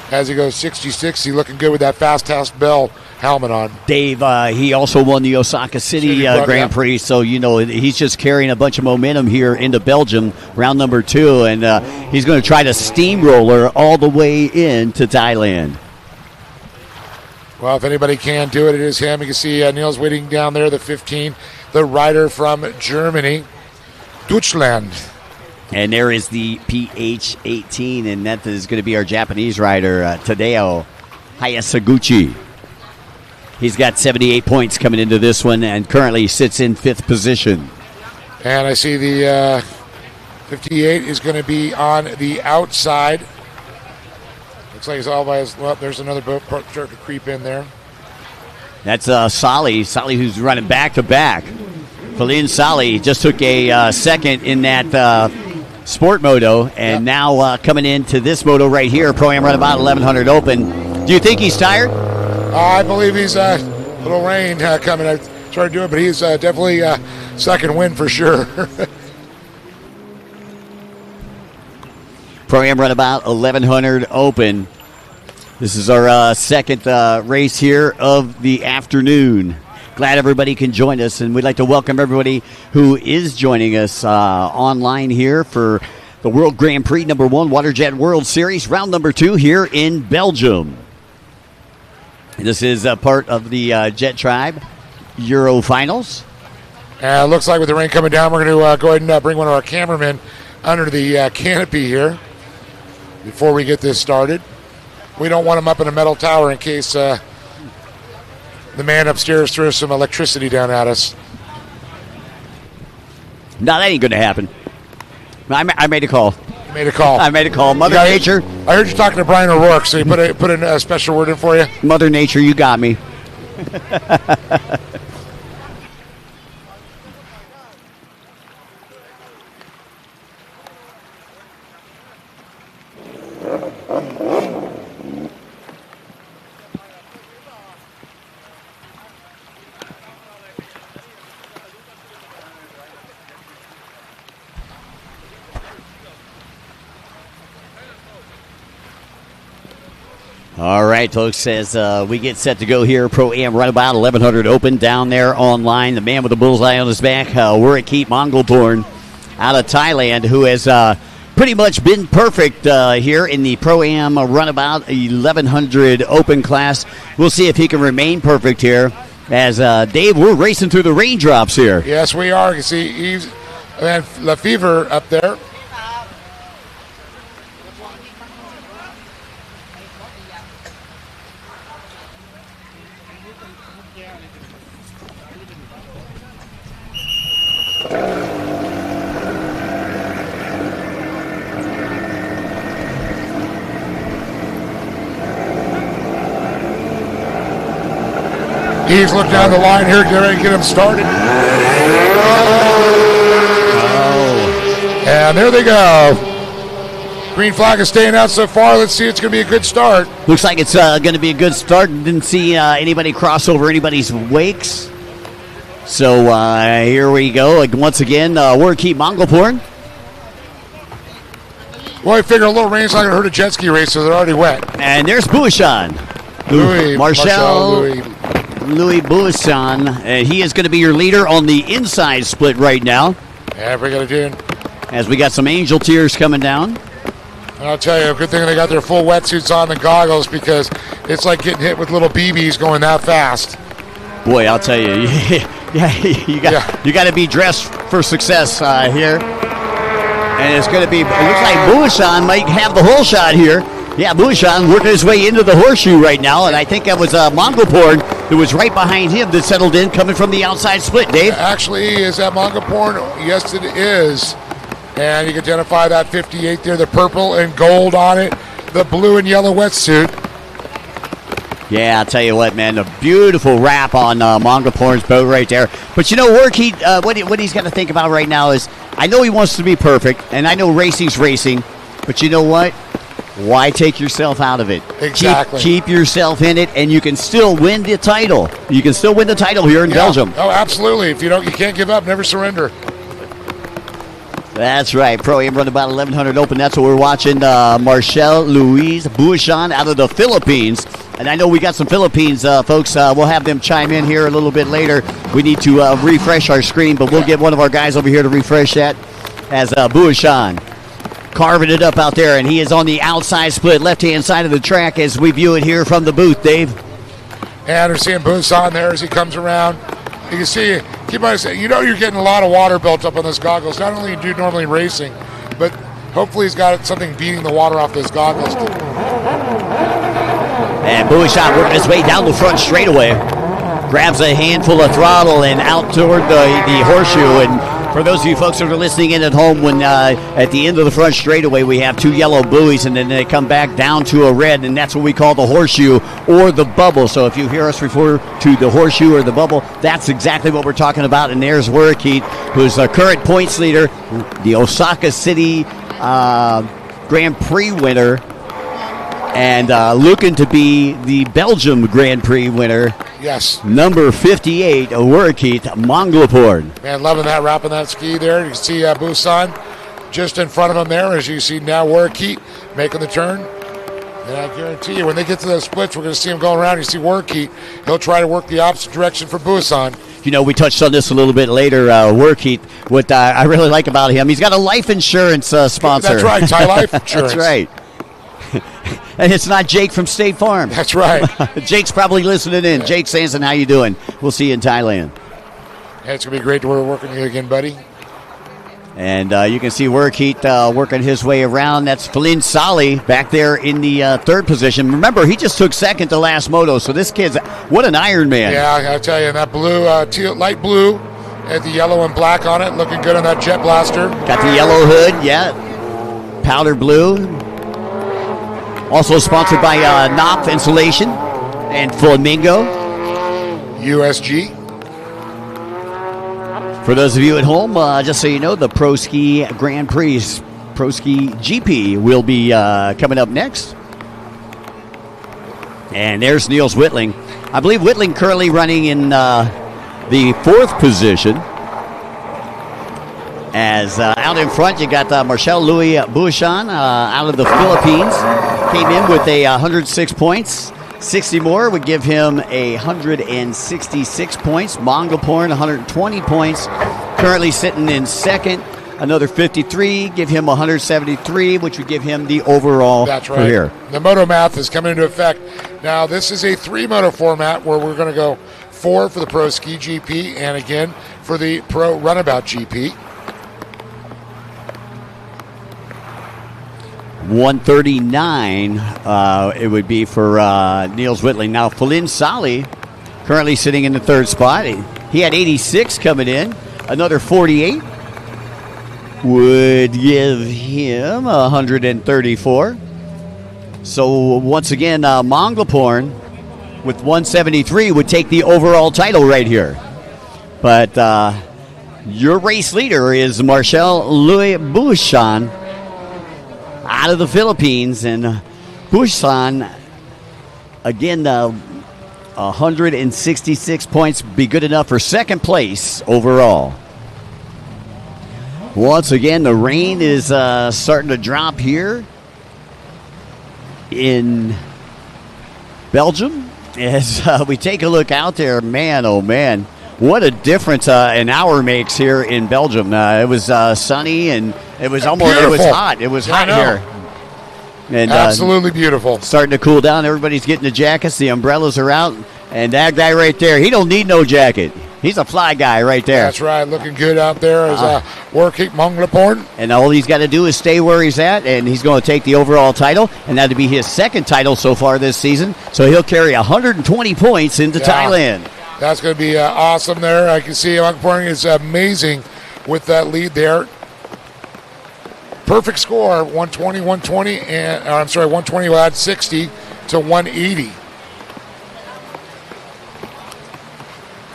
as he goes 60-60, looking good with that Fast House Bell helmet on. Dave, he also won the Osaka City Grand Prix, so, you know, he's just carrying a bunch of momentum here into Belgium, round number 2, and he's going to try to steamroller all the way into Thailand. Well, if anybody can do it, it is him. You can see Neil's waiting down there, the 15, the rider from Germany, Deutschland. And there is the PH18, and that is going to be our Japanese rider, Tadeo Hayasaguchi. He's got 78 points coming into this one and currently sits in 5th position. And I see the 58 is going to be on the outside. Looks like he's all by his... Well, there's another boat starting to creep in there. That's Sali who's running back-to-back. Feline Sali just took a second in that Sport Moto, and now coming into this moto right here, Proam Runabout 1100 Open. Do you think he's tired? I believe he's a little rain coming. I tried to do it, but he's definitely second win for sure. Proam Runabout 1100 Open. This is our second race here of the afternoon. Glad everybody can join us, and we'd like to welcome everybody who is joining us online here for the World Grand Prix number 1 WaterJet World Series, round number 2 here in Belgium. This is part of the Jet Tribe Euro Finals. Looks like with the rain coming down, we're going to go ahead and bring one of our cameramen under the canopy here before we get this started. We don't want him up in a metal tower in case the man upstairs throws some electricity down at us. No, that ain't going to happen. I made a call. You made a call. I made a call. Mother Nature. I heard you talking to Brian O'Rourke, so he put in a special word in for you. Mother Nature, you got me. All right, folks, as we get set to go here, Proam Runabout 1100 Open down there online. The man with the bullseye on his back, Wurikit Mongolborn out of Thailand, who has pretty much been perfect here in the Proam Runabout 1100 Open class. We'll see if he can remain perfect here. As Dave, we're racing through the raindrops here. Yes, we are. You can see Yves and Lefevre up there. He's looked down the line here, get ready to get him started. Oh. And there they go. Green flag is staying out so far. Let's see, it's going to be a good start. Looks like it's going to be a good start. Didn't see anybody cross over anybody's wakes. So here we go. Once again, Wurikit Mongolborn. Well, I figure a little rain's not going to hurt a jet ski race, so they're already wet. And there's Bouchon. Louis Bouchon. And he is going to be your leader on the inside split right now. Yeah, we got it in. As we got some angel tears coming down. And I'll tell you, a good thing they got their full wetsuits on, the goggles, because it's like getting hit with little BBs going that fast. Boy, I'll tell you, you got to be dressed for success here. And it's going to be, it looks like Bouchon might have the whole shot here. Yeah, Bouchon working his way into the horseshoe right now, and I think that was Mongolborn that was right behind him that settled in coming from the outside split, Dave. Actually, is that Mongolborn? Yes, it is. And you can identify that 58 there, the purple and gold on it, the blue and yellow wetsuit. Yeah, I'll tell you what, man, a beautiful wrap on Mongolborn's boat right there. But you know, Wurikit, what he's got to think about right now is, I know he wants to be perfect, and I know racing's racing, but you know what? Why take yourself out of it? Exactly. Keep yourself in it, and you can still win the title. You can still win the title here in Belgium. Oh, absolutely. If you can't give up, never surrender. That's right. Proam Runabout 1100 Open. That's what we're watching. Marcel Louis Bouchon out of the Philippines. And I know we got some Philippines folks. We'll have them chime in here a little bit later. We need to refresh our screen, but we'll get one of our guys over here to refresh that as Bouchon carving it up out there. And he is on the outside split, left-hand side of the track as we view it here from the booth, Dave. And we're seeing Bouchon there as he comes around. You can see, keep on saying, you're getting a lot of water built up on those goggles. Not only do you normally racing, but hopefully he's got something beating the water off those goggles. And Bouchon working his way down the front straightaway. Grabs a handful of throttle and out toward the horseshoe. And for those of you folks that are listening in at home, when at the end of the front straightaway we have two yellow buoys and then they come back down to a red, and that's what we call the horseshoe or the bubble. So if you hear us refer to the horseshoe or the bubble, that's exactly what we're talking about. And there's Wurikit, who's the current points leader, the Osaka City Grand Prix winner. And looking to be the Belgium Grand Prix winner. Yes. Number 58, Werkheet Manglapoort. Man, loving that, wrapping that ski there. You can see Busan just in front of him there, as you see now Werkheet making the turn. And I guarantee you, when they get to those splits, we're going to see him going around. You see Werkheet, he'll try to work the opposite direction for Busan. You know, we touched on this a little bit later, Werkheet. What I really like about him, he's got a life insurance sponsor. That's right, Thai Life Insurance. That's right. And it's not Jake from State Farm. That's right. Jake's probably listening in. Yeah. Jake Sanson, how you doing? We'll see you in Thailand. Hey, it's going to be great to work with you again, buddy. And you can see Werkheet working his way around. That's Falin Sali back there in the third position. Remember, he just took second to last moto, so this kid's, what an Iron Man. Yeah, I tell you, that blue, light blue, had the yellow and black on it, looking good on that Jet Blaster. Got the yellow hood, yeah. Powder blue. Also sponsored by Knopf Insulation and Flamingo. USG. For those of you at home, just so you know, the Proski Grand Prix, Proski GP will be coming up next. And there's Niels Whitling. I believe Whitling currently running in the fourth position. As out in front, you got Marcel Louis Bouchan out of the Philippines. Came in with 106 points. 60 more would give him 166 points. Manglapoort, 120 points. Currently sitting in second. Another 53, give him 173, which would give him the overall. That's right. Here. The moto math is coming into effect. Now, this is a 3-moto format where we're going to go 4 for the Pro Ski GP and again for the Pro Runabout GP. 139 it would be for Niels Whitling. Now, Falin Sali currently sitting in the third spot. He had 86 coming in. Another 48 would give him 134. So, once again, Manglapoort with 173 would take the overall title right here. But your race leader is Marcel Louis Bouchan out of the Philippines, and Bouchan, again, 166 points be good enough for second place overall. Once again, the rain is starting to drop here in Belgium. As we take a look out there, man, oh man, what a difference an hour makes here in Belgium. It was sunny and it was almost beautiful. It was hot. It was hot here. And absolutely beautiful. Starting to cool down. Everybody's getting the jackets. The umbrellas are out. And that guy right there, he don't need no jacket. He's a fly guy right there. That's right. Looking good out there as Werkheet Manglapoort. And all he's got to do is stay where he's at, and he's going to take the overall title. And that'll be his second title so far this season. So he'll carry 120 points into Thailand. That's going to be awesome there. I can see Manglapoort is amazing with that lead there. Perfect score, 120, and 120 will add 60 to 180.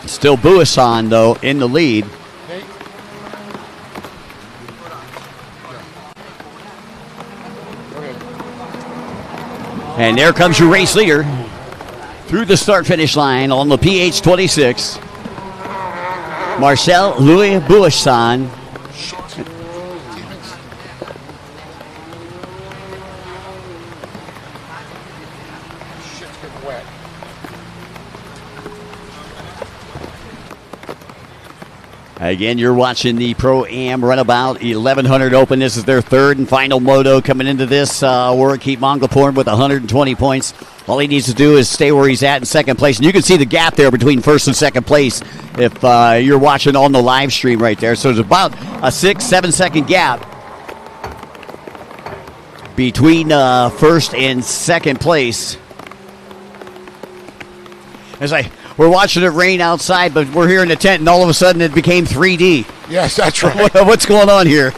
Still Bouchan, though, in the lead. And there comes your race leader through the start-finish line on the PH26. Marcel Louis Bouchan. Again, you're watching the Proam Runabout 1100 Open. This is their third and final moto coming into this. Werkheet Manglapoort with 120 points. All he needs to do is stay where he's at in second place. And you can see the gap there between first and second place if you're watching on the live stream right there. So there's about a 6-7 second gap between first and second place. As we're watching it rain outside, but we're here in the tent, and all of a sudden it became 3D. Yes, that's right. What's going on here?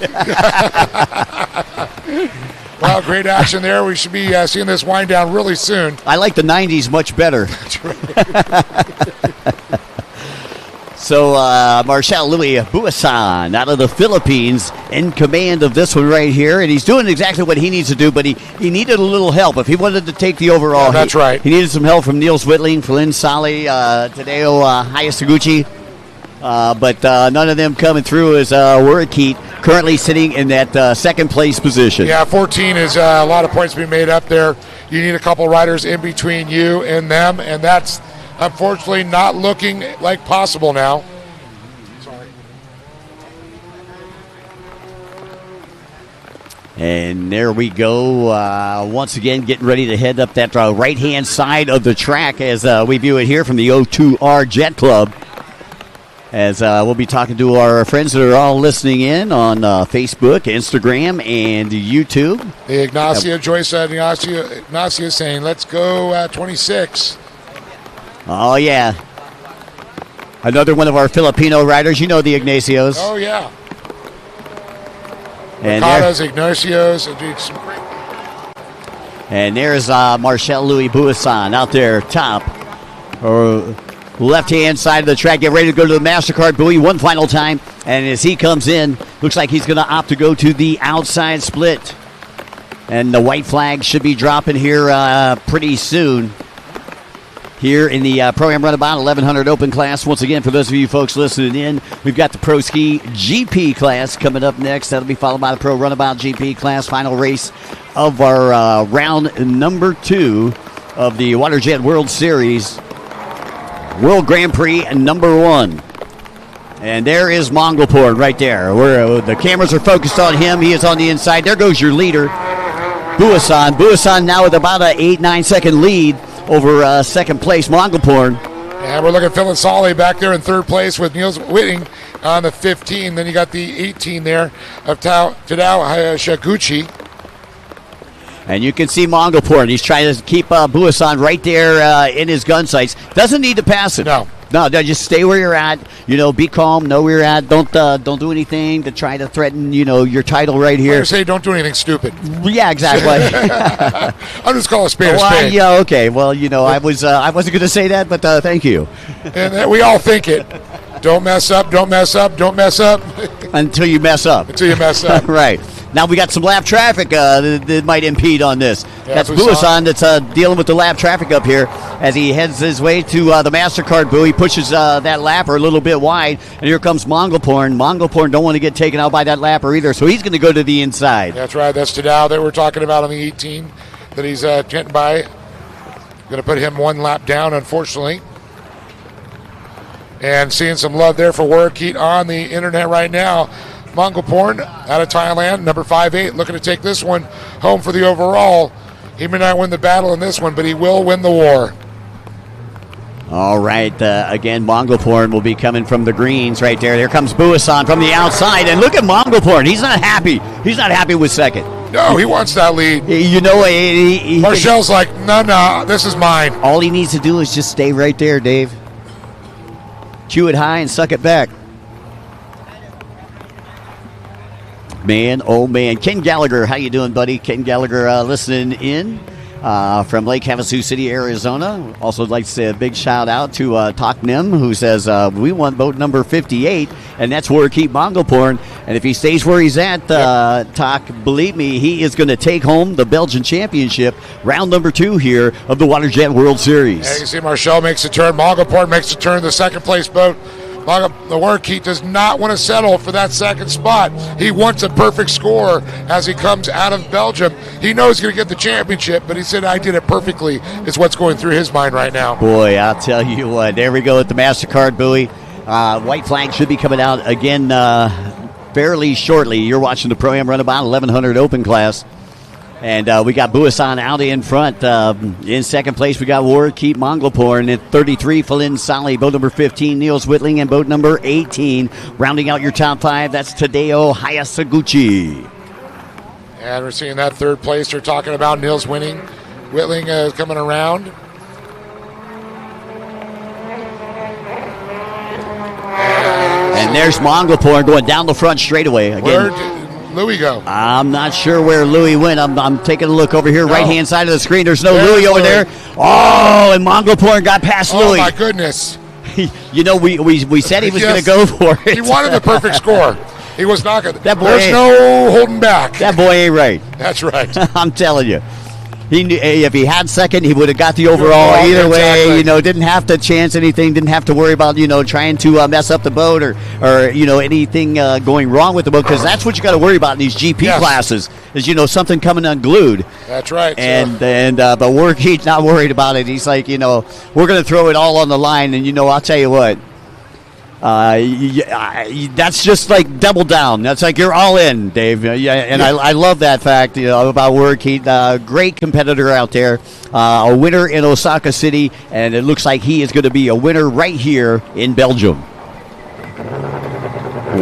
Well, great action there. We should be seeing this wind down really soon. I like the 90s much better. That's right. So Marcel Louis Buasan out of the Philippines in command of this one right here. And he's doing exactly what he needs to do, but he needed a little help. If he wanted to take the overall, yeah, that's right. He needed some help from Niels Whitling, Flynn Sali, Tadeo Hayasaguchi. But none of them coming through as Wurikit currently sitting in that second place position. Yeah, 14 is a lot of points being made up there. You need a couple riders in between you and them, and that's unfortunately not looking like possible now. Sorry. And there we go. Once again, getting ready to head up that right-hand side of the track as we view it here from the O2R Jet Club. As we'll be talking to our friends that are all listening in on Facebook, Instagram, and YouTube. The Ignacio saying, let's go 26. Oh, yeah. Another one of our Filipino riders. You know the Ignacios. Oh, yeah. And Ricardo's, Ignacios. And there's Marcel Louis Buasan out there top. Left-hand side of the track, get ready to go to the MasterCard buoy one final time. And as he comes in, looks like he's going to opt to go to the outside split. And the white flag should be dropping here pretty soon. Here in the Proam Runabout 1100 Open class. Once again, for those of you folks listening in, we've got the Proski GP class coming up next. That'll be followed by the Pro Runabout GP class. Final race of our round number 2 of the WaterJet World Series. World Grand Prix number 1. And there is Mongolport right there. Where the cameras are focused on him. He is on the inside. There goes your leader, Buasan. Buasan now with about an 8-9 second lead over second place, Mongolport. And we're looking at Phil and Solly back there in third place with Niels Whitting on the 15. Then you got the 18 there of Tadao Hayasaguchi. And you can see Mongolport. He's trying to keep Buasan right there in his gun sights. Doesn't need to pass it. No, just stay where you're at. Be calm. Know where you're at. Don't do anything to try to threaten, your title right here. I say don't do anything stupid. Yeah, exactly. I'll just call a spade a spade. Yeah, okay. Well, I wasn't going to say that, but thank you. And we all think it. Don't mess up. Don't mess up. Don't mess up. Until you mess up. Until you mess up. Right. Now we got some lap traffic that might impede on this. Yeah, that's Buasan that's dealing with the lap traffic up here as he heads his way to the MasterCard buoy. He pushes that lapper a little bit wide, and here comes Mongolport. Mongolport don't want to get taken out by that lapper either, so he's going to go to the inside. That's right. That's Tadao that we're talking about on the 18 that he's getting by. Going to put him one lap down, unfortunately. And seeing some love there for Wurikit on the internet right now. Mongolport out of Thailand, number 5'8", looking to take this one home for the overall. He may not win the battle in this one, but he will win the war. All right, again, Mongolport will be coming from the greens right there. There comes Buasan from the outside, and look at Mongolport. He's not happy. He's not happy with second. No, he wants that lead. Marcel's like, no, this is mine. All he needs to do is just stay right there, Dave. Chew it high and suck it back. Man, oh man. Ken Gallagher, how you doing, buddy? Ken Gallagher listening in from Lake Havasu City, Arizona. Also like to say a big shout out to Tok Nim, who says we want boat number 58, and that's Wurikit Mongolport. And if he stays where he's at, Tok, believe me, he is going to take home the Belgian championship, round number 2 here of the WaterJet World Series. Yeah, you see Marcel makes the turn. Mongolport makes the turn, the second place boat. The Wurikit does not want to settle for that second spot. He wants a perfect score as he comes out of Belgium. He knows he's going to get the championship, but he said, I did it perfectly, is what's going through his mind right now. Boy, I'll tell you what. There we go at the MasterCard buoy. White flag should be coming out again fairly shortly. You're watching the Proam Runabout 1100 Open class. And we got Buasan out in front. In second place, we got Wurikit Mongolport. And at 33, Flynn Sali, boat number 15, Niels Whitling, and boat number 18. Rounding out your top 5, that's Tadeo Hayasaguchi. And we're seeing that third place. They're talking about Niels winning. Whitling coming around. And there's Mongolport going down the front straightaway. Again, where did Louis go? I'm not sure where Louis went. I'm taking a look over here, right-hand side of the screen. There's no Louis over there. Oh, and Mongolport got past Louis. Oh, my goodness. You know, we said he was going to go for it. He wanted the perfect score. He was not going to. There's Ain't, no holding back. That boy ain't right. That's right. I'm telling you. He knew, if he had second, he would have got the overall either way. You know, didn't have to chance anything, didn't have to worry about, you know, trying to mess up the boat or you know, anything going wrong with the boat, because that's what you got to worry about in these GP classes is, you know, something coming unglued. That's right. And but Warke's not worried about it. He's like, you know, we're going to throw it all on the line, and, you know, I'll tell you what. That's just like double down. That's like you're all in, Dave. And I love that fact, you know, about Warke. Great competitor out there, a winner in Osaka City, and it looks like he is going to be a winner right here in Belgium.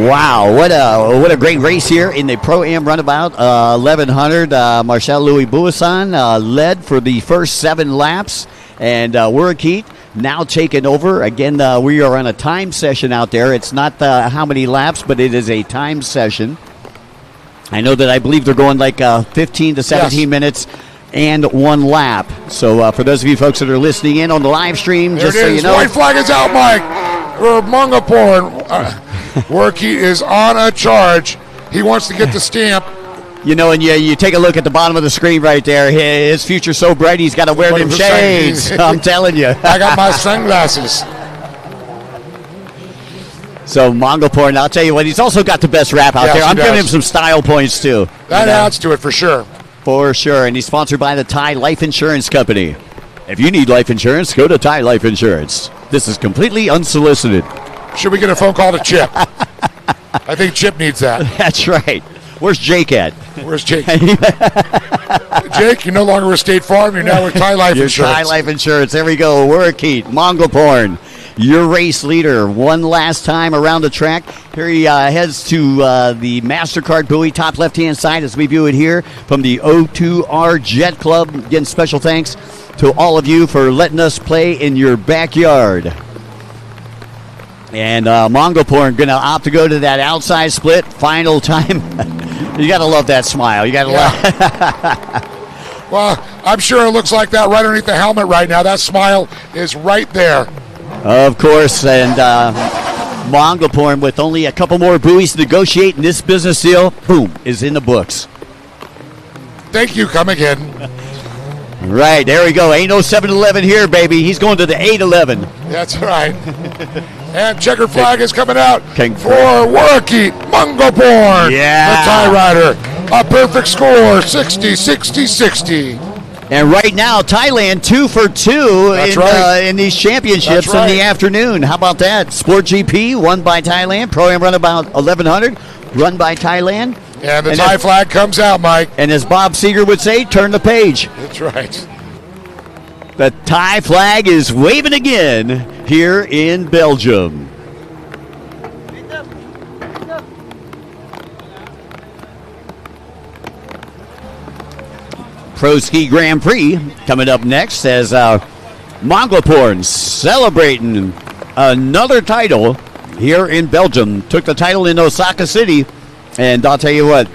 Wow, what a great race here in the Proam Runabout 1100. Marcel Louis Bouisson led for the first 7 laps, and Warke now taken over. Again, we are on a time session out there. It's not how many laps, but it is a time session. I know that I believe they're going like 15 to 17 minutes and 1 lap. So for those of you folks that are listening in on the live stream, there just so you know. White flag is out, Mike. Mongapore. Warke is on a charge. He wants to get the stamp. You know, and you take a look at the bottom of the screen right there. His future's so bright, he's got to wear them shades. I'm telling you. I got my sunglasses. So, Mongapore, and I'll tell you what, he's also got the best wrap out there. I'm giving him some style points, too. That adds to it for sure. For sure, and he's sponsored by the Thai Life Insurance Company. If you need life insurance, go to Thai Life Insurance. This is completely unsolicited. Should we get a phone call to Chip? I think Chip needs that. That's right. Where's Jake at? Where's Jake? Jake, you're no longer with State Farm. You're now with Thai Life Insurance. Thai Life Insurance. There we go. Warke, Mongapore, your race leader. One last time around the track. Here he heads to the MasterCard buoy, top left-hand side as we view it here from the WATERJET Club. Again, special thanks to all of you for letting us play in your backyard. And Mongapore going to opt to go to that outside split. Final time. You got to love that smile. You got to love. Well, I'm sure it looks like that right underneath the helmet right now. That smile is right there. Of course, and Mongapore with only a couple more buoys to negotiate in this business deal, boom, is in the books. Thank you. Come again. Right, there we go. Ain't no 7-Eleven here, baby. He's going to the 8-11. That's right. And checker flag is coming out for Warke Mongapore, the Thai rider. A perfect score, 60-60-60. And right now, Thailand 2 for 2 in these championships in the afternoon. How about that? Sport GP won by Thailand. Proam Runabout 1100 run by Thailand. And the Thai flag comes out, Mike. And as Bob Seeger would say, turn the page. That's right. The Thai flag is waving again here in Belgium. Proski Grand Prix coming up next as Mongapore celebrating another title here in Belgium. Took the title in Osaka City, and I'll tell you what,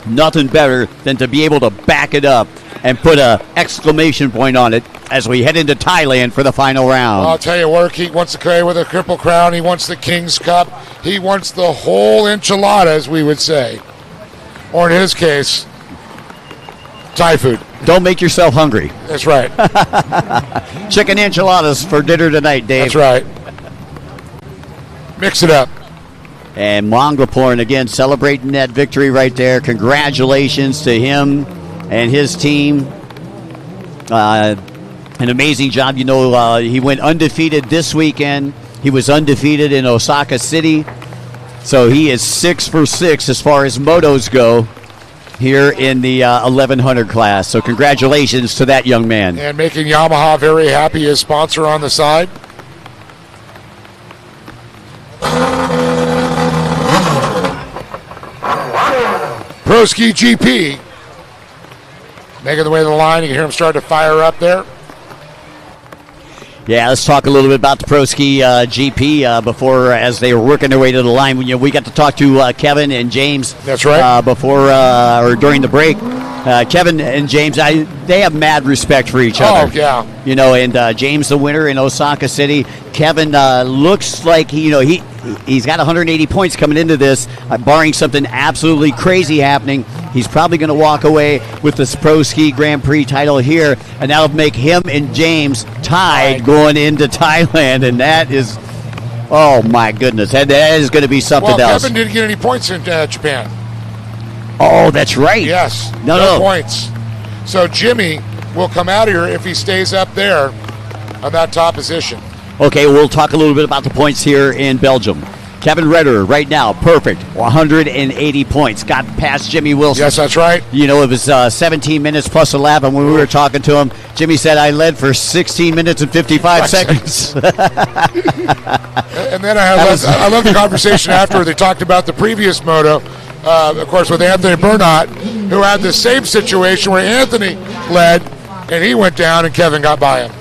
nothing better than to be able to back it up and put an exclamation point on it as we head into Thailand for the final round. I'll tell you, Warke wants to carry with a Triple Crown. He wants the King's Cup. He wants the whole enchilada, as we would say. Or in his case, Thai food. Don't make yourself hungry. That's right. Chicken enchiladas for dinner tonight, Dave. That's right. Mix it up. And Mongapore again celebrating that victory right there. Congratulations to him and his team. An amazing job. You know, he went undefeated this weekend. He was undefeated in Osaka City. So he is 6 for 6 as far as motos go here in the 1100 class. So congratulations to that young man. And making Yamaha very happy, his sponsor on the side. Proski GP making the way to the line. You can hear him start to fire up there. Yeah, let's talk a little bit about the Proski GP before, as they were working their way to the line. We got to talk to Kevin and James. That's right. Before or during the break. Kevin and James, they have mad respect for each other. Oh, yeah. You know, and James, the winner in Osaka City. Kevin looks like he's got 180 points coming into this, barring something absolutely crazy happening. He's probably going to walk away with the Proski Grand Prix title here, and that'll make him and James tied going into Thailand, and that is, oh my goodness, that is going to be something else. Kevin didn't get any points in Japan. Oh, that's right. Yes, no points. So Jimmy will come out of here if he stays up there on that top position. Okay, we'll talk a little bit about the points here in Belgium. Kevin Redder, right now, perfect, 180 points. Got past Jimmy Wilson. Yes, that's right. You know, it was 17 minutes plus a lap, and when we were talking to him, Jimmy said, I led for 16 minutes and 55 seconds. And then I love the conversation after they talked about the previous moto, of course, with Anthony Bernat, who had the same situation where Anthony led, and he went down, and Kevin got by him.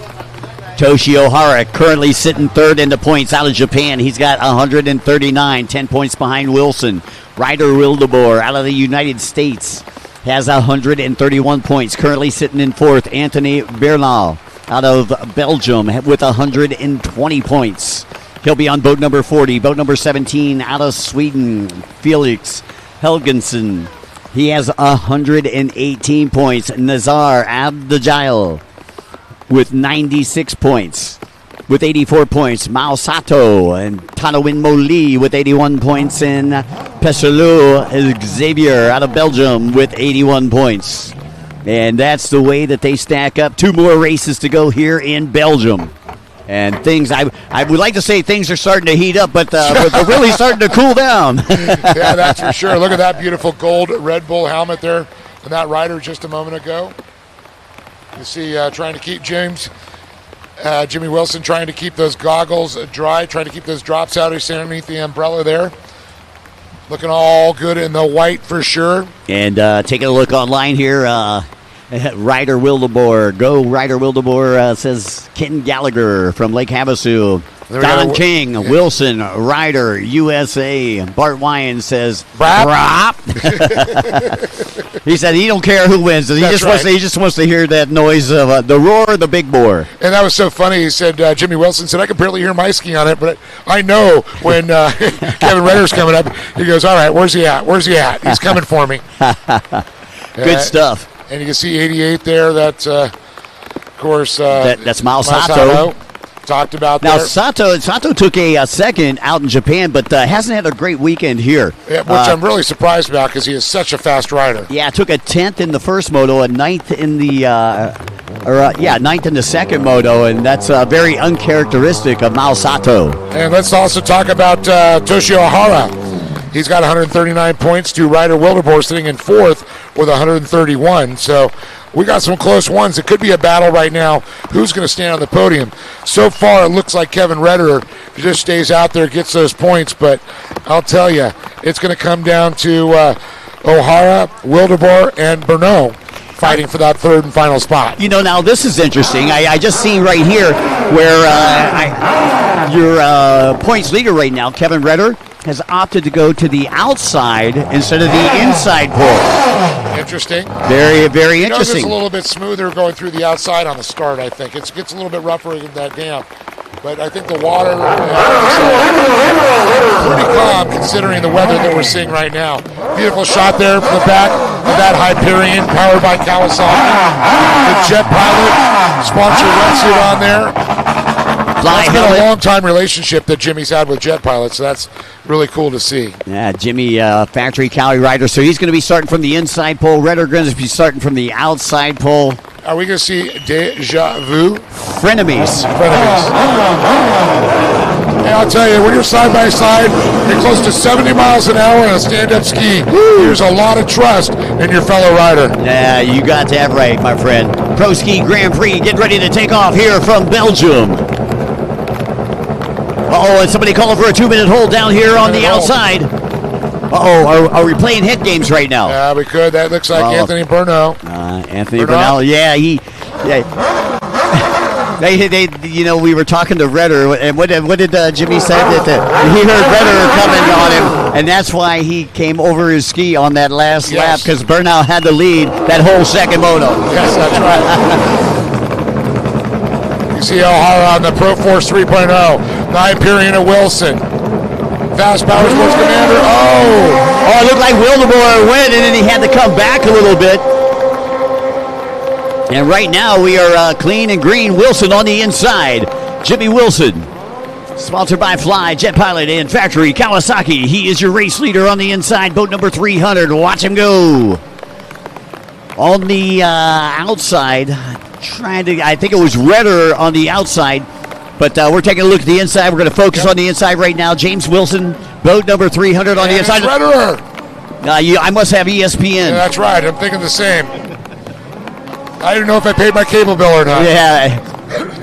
Toshi Ohara currently sitting third in the points out of Japan. He's got 139, 10 points behind Wilson. Ryder Wildeboer out of the United States has 131 points, currently sitting in fourth. Anthony Bernal out of Belgium with 120 points. He'll be on boat number 40. Boat number 17 out of Sweden, Felix Helgensen. He has 118 points. Nazar Abdjail with 96 points. With 84 points, Mao Sato and Tanawin Moli with 81 points. And Pesselou Xavier out of Belgium with 81 points. And that's the way that they stack up. 2 more races to go here in Belgium. And things, I would like to say things are starting to heat up, but they're really starting to cool down. Yeah, that's for sure. Look at that beautiful gold Red Bull helmet there and that rider just a moment ago. You see trying to keep Jimmy Wilson trying to keep those goggles dry, trying to keep those drops out underneath the umbrella there. Looking all good in the white for sure. And taking a look online here, Ryder Wildeboer, go Ryder Wildeboer, says Ken Gallagher from Lake Havasu. Don King, Wilson, Ryder, USA. Bart Wyan says, Brap. He said he don't care who wins. He just wants to hear that noise of the roar of the big bore. And that was so funny. He said, Jimmy Wilson said, I can barely hear my ski on it, but I know when Kevin Redder's coming up, he goes, all right, where's he at? Where's he at? He's coming for me. Good stuff. And you can see 88 there. That's, of course, that's Mao Sato. Talked about now, there. Sato took a second out in Japan, but hasn't had a great weekend here. Yeah, which I'm really surprised about because he is such a fast rider. Yeah, took a 10th in the first moto, a 9th in the 9th in the second moto, and that's very uncharacteristic of Mao Sato. And let's also talk about Toshi Ohara. He's got 139 points to Ryder Wildeboer sitting in fourth with 131. So we got some close ones. It could be a battle right now. Who's going to stand on the podium? So far, it looks like Kevin Redder just stays out there, gets those points. But I'll tell you, it's going to come down to Ohara, Wildeboer, and Bernot fighting for that third and final spot. You know, now this is interesting. I just see right here where your points leader right now, Kevin Redder, has opted to go to the outside instead of the inside pole. Interesting. Very, very interesting. It's a little bit smoother going through the outside on the start, I think. It gets a little bit rougher than that damp. But I think the water pretty calm considering the weather that we're seeing right now. Beautiful shot there from the back of that Hyperion powered by Kawasaki. The Jet Pilot sponsored wetsuit on there. It's been a long-time relationship that Jimmy's had with Jet Pilot, so that's really cool to see. Yeah, Jimmy, factory Cali rider, so he's going to be starting from the inside pole. Redder going to be starting from the outside pole. Are we going to see Deja Vu? Frenemies. Hey, I'll tell you, when you're side by side at close to 70 miles an hour on a stand-up ski, there's a lot of trust in your fellow rider. Yeah, you got that right, my friend. Proski Grand Prix, get ready to take off here from Belgium. Uh-oh, and somebody calling for a 2-minute hold down here on the outside. Uh-oh, are we playing hit games right now? Yeah, we could. That looks like Anthony Bernal. Anthony Bernal, yeah, We were talking to Redder, and what did Jimmy say? That he heard Redder coming on him, and that's why he came over his ski on that last lap, because Burnout had the lead that whole second moto. Yes, that's right. You see O'Hara on the Pro Force 3.0. Hyperion and Wilson. Fast Power Sports Commander. Oh, it looked like Wildemore went, and then he had to come back a little bit. And right now we are clean and green. Wilson on the inside. Jimmy Wilson, sponsored by Fly, Jet Pilot, and Factory Kawasaki. He is your race leader on the inside. Boat number 300. Watch him go. On the outside, I think it was Redder on the outside. But we're taking a look at the inside. We're going to focus on the inside right now. James Wilson, boat number 300 on the inside. Redder. I must have ESPN. Yeah, that's right. I'm thinking the same. I didn't know if I paid my cable bill or not. Yeah.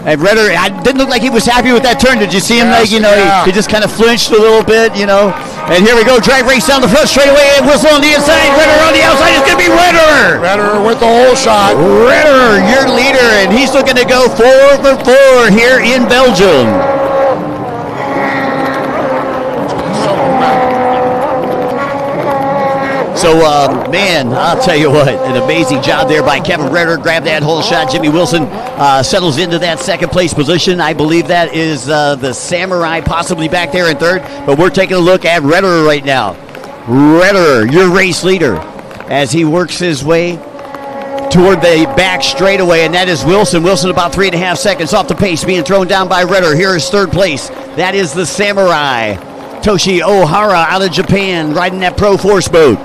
And Redder, I didn't look like he was happy with that turn. Did you see him? Yes, he just kind of flinched a little bit, And here we go. Drag race down the front straightaway. And Wilson on the inside. Redder on the outside. It's going to be Redder. Redder with the whole shot. Redder, your leader. And he's looking to go 4 for 4 here in Belgium. So, man, I'll tell you what, an amazing job there by Kevin Redder. Grabbed that whole shot. Jimmy Wilson settles into that second place position. I believe that is the Samurai possibly back there in third. But we're taking a look at Redder right now. Redder, your race leader, as he works his way toward the back straightaway, and that is Wilson. Wilson about 3.5 seconds off the pace, being thrown down by Redder. Here is third place. That is the Samurai. Toshi Ohara out of Japan, riding that Pro Force boat.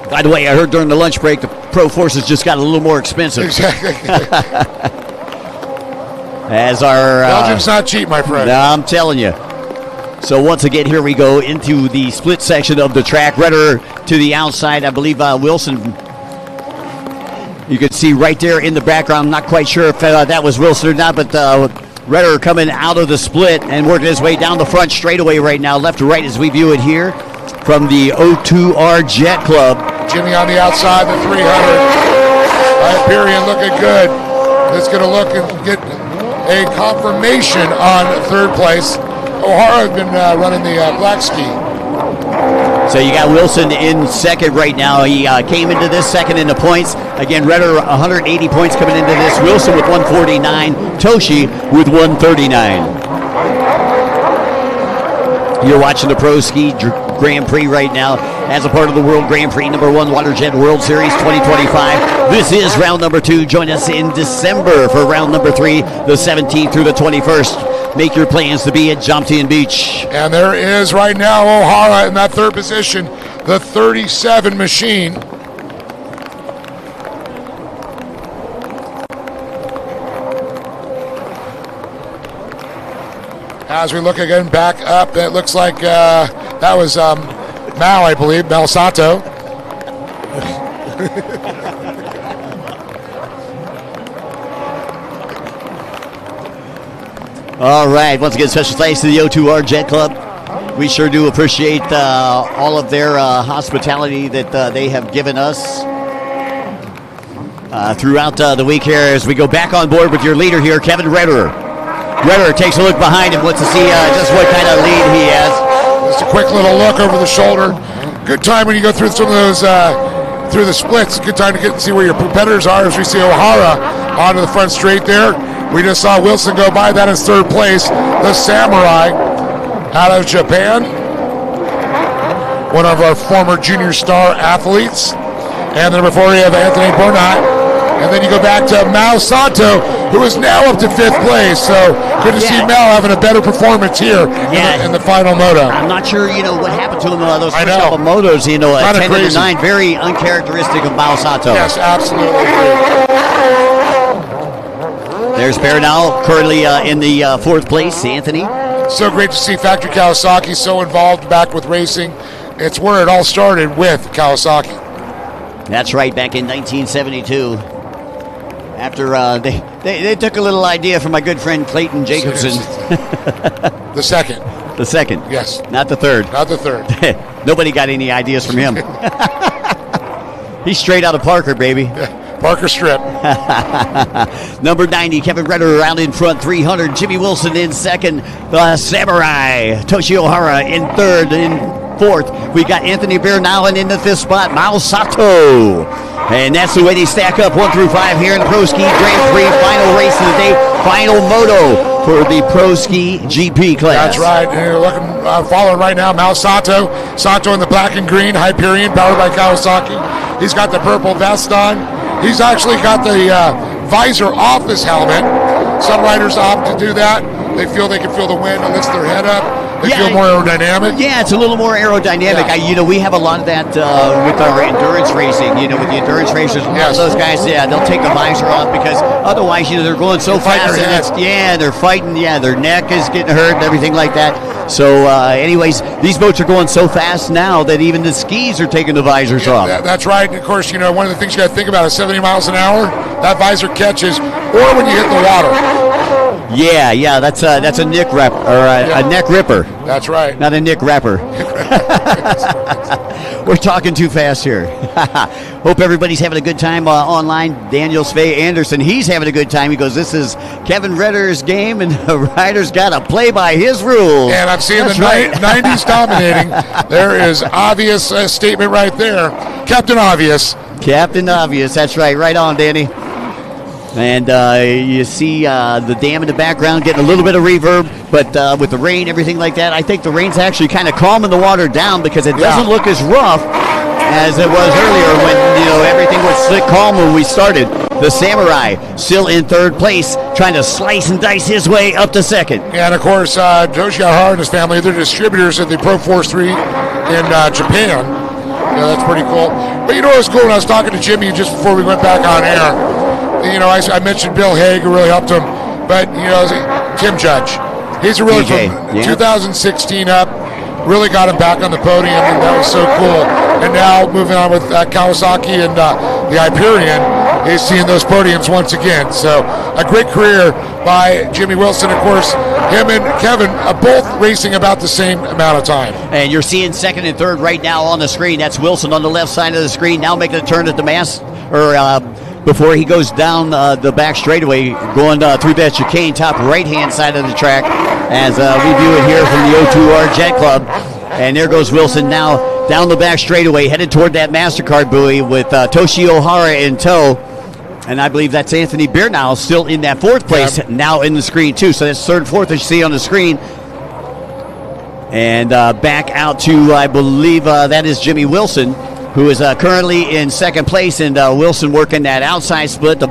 By the way, I heard during the lunch break the Pro Forces just got a little more expensive. Exactly. As our Belgium's not cheap, my friend. No, I'm telling you. So once again, here we go into the split section of the track. Redder to the outside. I believe Wilson, you can see right there in the background. I'm not quite sure if that was Wilson or not, but Redder coming out of the split and working his way down the front straightaway right now, left to right as we view it here from the WATERJET Club. Jimmy on the outside, the 300. Hyperion looking good. It's going to look and get a confirmation on third place. O'Hara has been running the black ski. So you got Wilson in second right now. He came into this second in the points. Again, Redder 180 points coming into this. Wilson with 149. Toshi with 139. You're watching the Proski Grand Prix right now as a part of the World Grand Prix number 1 WaterJet World Series 2025. This is round number 2. Join us in December for round number 3, the 17th through the 21st. Make your plans to be at Jomtien Beach. And there is right now O'Hara in that third position, the 37 machine. As we look again back up, it looks like that was Mal, I believe, Mal Sato. All right, once again, special thanks to the WaterJet Club. We sure do appreciate all of their hospitality that they have given us throughout the week here as we go back on board with your leader here, Kevin Redder. Redder takes a look behind him, wants to see just what kind of lead he has. Just a quick little look over the shoulder. Good time when you go through some of those, through the splits. Good time to get and see where your competitors are as we see O'Hara onto the front straight there. We just saw Wilson go by. That is third place. The Samurai out of Japan. One of our former junior star athletes. And then before we have Anthony Bernat. And then you go back to Mao Sato, who is now up to 5th place. So good to see Mao having a better performance here in the final moto. I'm not sure, what happened to him those first couple motos, at 10 and 9. Very uncharacteristic of Mao Sato. Yes, absolutely. There's Bernal currently in the 4th place, Anthony. So great to see Factory Kawasaki so involved back with racing. It's where it all started with Kawasaki. That's right, back in 1972. After they took a little idea from my good friend Clayton Jacobson. The second. The second. Yes. Not the third. Not the third. Nobody got any ideas from him. He's straight out of Parker, baby. Parker Strip. Number 90, Kevin Redder out in front, 300. Jimmy Wilson in second. Samurai. Toshi Ohara in third. In fourth, we got Anthony Bernal in the fifth spot. Mao Sato. And that's the way they stack up 1 through 5 here in the Proski Grand Prix. Final race of the day. Final moto for the Proski GP class. That's right. And you're looking, following right now, Mao Sato. Sato in the black and green, Hyperion, powered by Kawasaki. He's got the purple vest on. He's actually got the visor off his helmet. Some riders opt to do that. They feel they can feel the wind and lifts their head up. They feel more aerodynamic. Yeah, it's a little more aerodynamic. Yeah. We have a lot of that with our endurance racing. With the endurance racers, those guys, they'll take the visor off because otherwise, they're going so fast. And they're fighting. Yeah, their neck is getting hurt and everything like that. So, anyways, these boats are going so fast now that even the skis are taking the visors off. That's right. And of course, one of the things you got to think about is 70 miles an hour. That visor catches, or when you hit the water. Yeah, that's a neck rip or a neck ripper. That's right. Not a neck rapper. We're talking too fast here. Hope everybody's having a good time online. Daniel Svay Anderson, he's having a good time. He goes, this is Kevin Redder's game, and the rider's got to play by his rules. And I'm seeing the 90s dominating. There is obvious statement right there. Captain Obvious. Captain Obvious, that's right. Right on, Danny. And you see the dam in the background getting a little bit of reverb, but with the rain, everything like that, I think the rain's actually kind of calming the water down because it doesn't look as rough as it was earlier when everything was slick calm when we started. The Samurai still in third place, trying to slice and dice his way up to second. And of course, Toshi Ohara and his family, they're distributors at the Pro Force 3 in Japan. Yeah, that's pretty cool. But it was cool when I was talking to Jimmy just before we went back on air. I mentioned Bill Haig, who really helped him, but Tim Judge, he's really from 2016 up, really got him back on the podium, and that was so cool. And now moving on with Kawasaki and the Hyperion, he's seeing those podiums once again. So a great career by Jimmy Wilson. Of course, him and Kevin are both racing about the same amount of time. And you're seeing second and third right now on the screen. That's Wilson on the left side of the screen, now making a turn at the before he goes down the back straightaway, going through that chicane, top right-hand side of the track, as we view it here from the O2R Jet Club. And there goes Wilson now down the back straightaway, headed toward that MasterCard buoy with Toshi Ohara in tow. And I believe that's Anthony Bernal still in that fourth place, now in the screen too. So that's third and fourth as you see on the screen. And back out to, I believe that is Jimmy Wilson, who is currently in second place, and Wilson working that outside split. The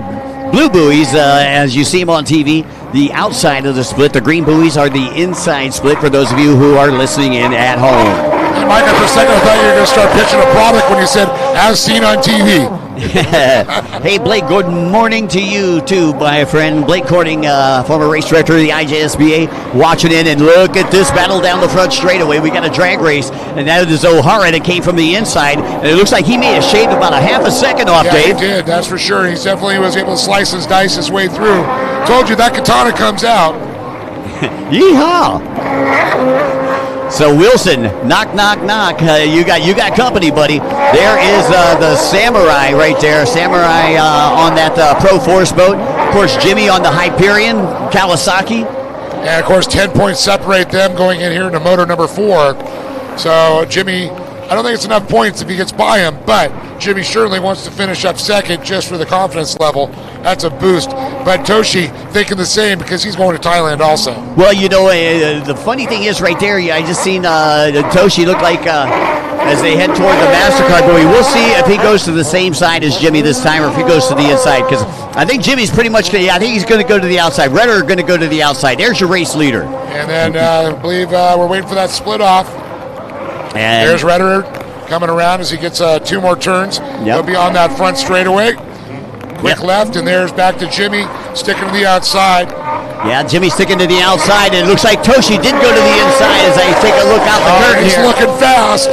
blue buoys, as you see them on TV, the outside of the split. The green buoys are the inside split for those of you who are listening in at home. Hey, Mike, for a second I thought you were going to start pitching a product when you said, as seen on TV. Hey, Blake, good morning to you, too, my friend. Blake Corning, former race director of the IJSBA, watching in, and look at this battle down the front straightaway. We got a drag race, and that is Ohara that came from the inside, and it looks like he may have shaved about a half a second off, Dave. He did, that's for sure. He definitely was able to slice and dice his way through. Told you that katana comes out. Yeehaw! So Wilson, knock, knock, knock. You got company, buddy. There is the Samurai right there. Samurai on that Pro Force boat. Of course, Jimmy on the Hyperion, Kawasaki. And of course, 10 points separate them going in here into moto number 4. So Jimmy, I don't think it's enough points if he gets by him, but Jimmy certainly wants to finish up second just for the confidence level. That's a boost. But Toshi thinking the same because he's going to Thailand also. Well, the funny thing is right there, I just seen Toshi look like as they head toward the MasterCard buoy. We'll see if he goes to the same side as Jimmy this time or if he goes to the inside, because I think Jimmy's pretty much I think he's going to go to the outside. Redder going to go to the outside. There's your race leader. And then I believe we're waiting for that split off. And there's Redder coming around as he gets 2 more turns. He'll be on that front straightaway. Quick left, and there's back to Jimmy, sticking to the outside. Yeah, Jimmy sticking to the outside, and it looks like Toshi did go to the inside as I take a look out the curtain he's here. He's looking fast.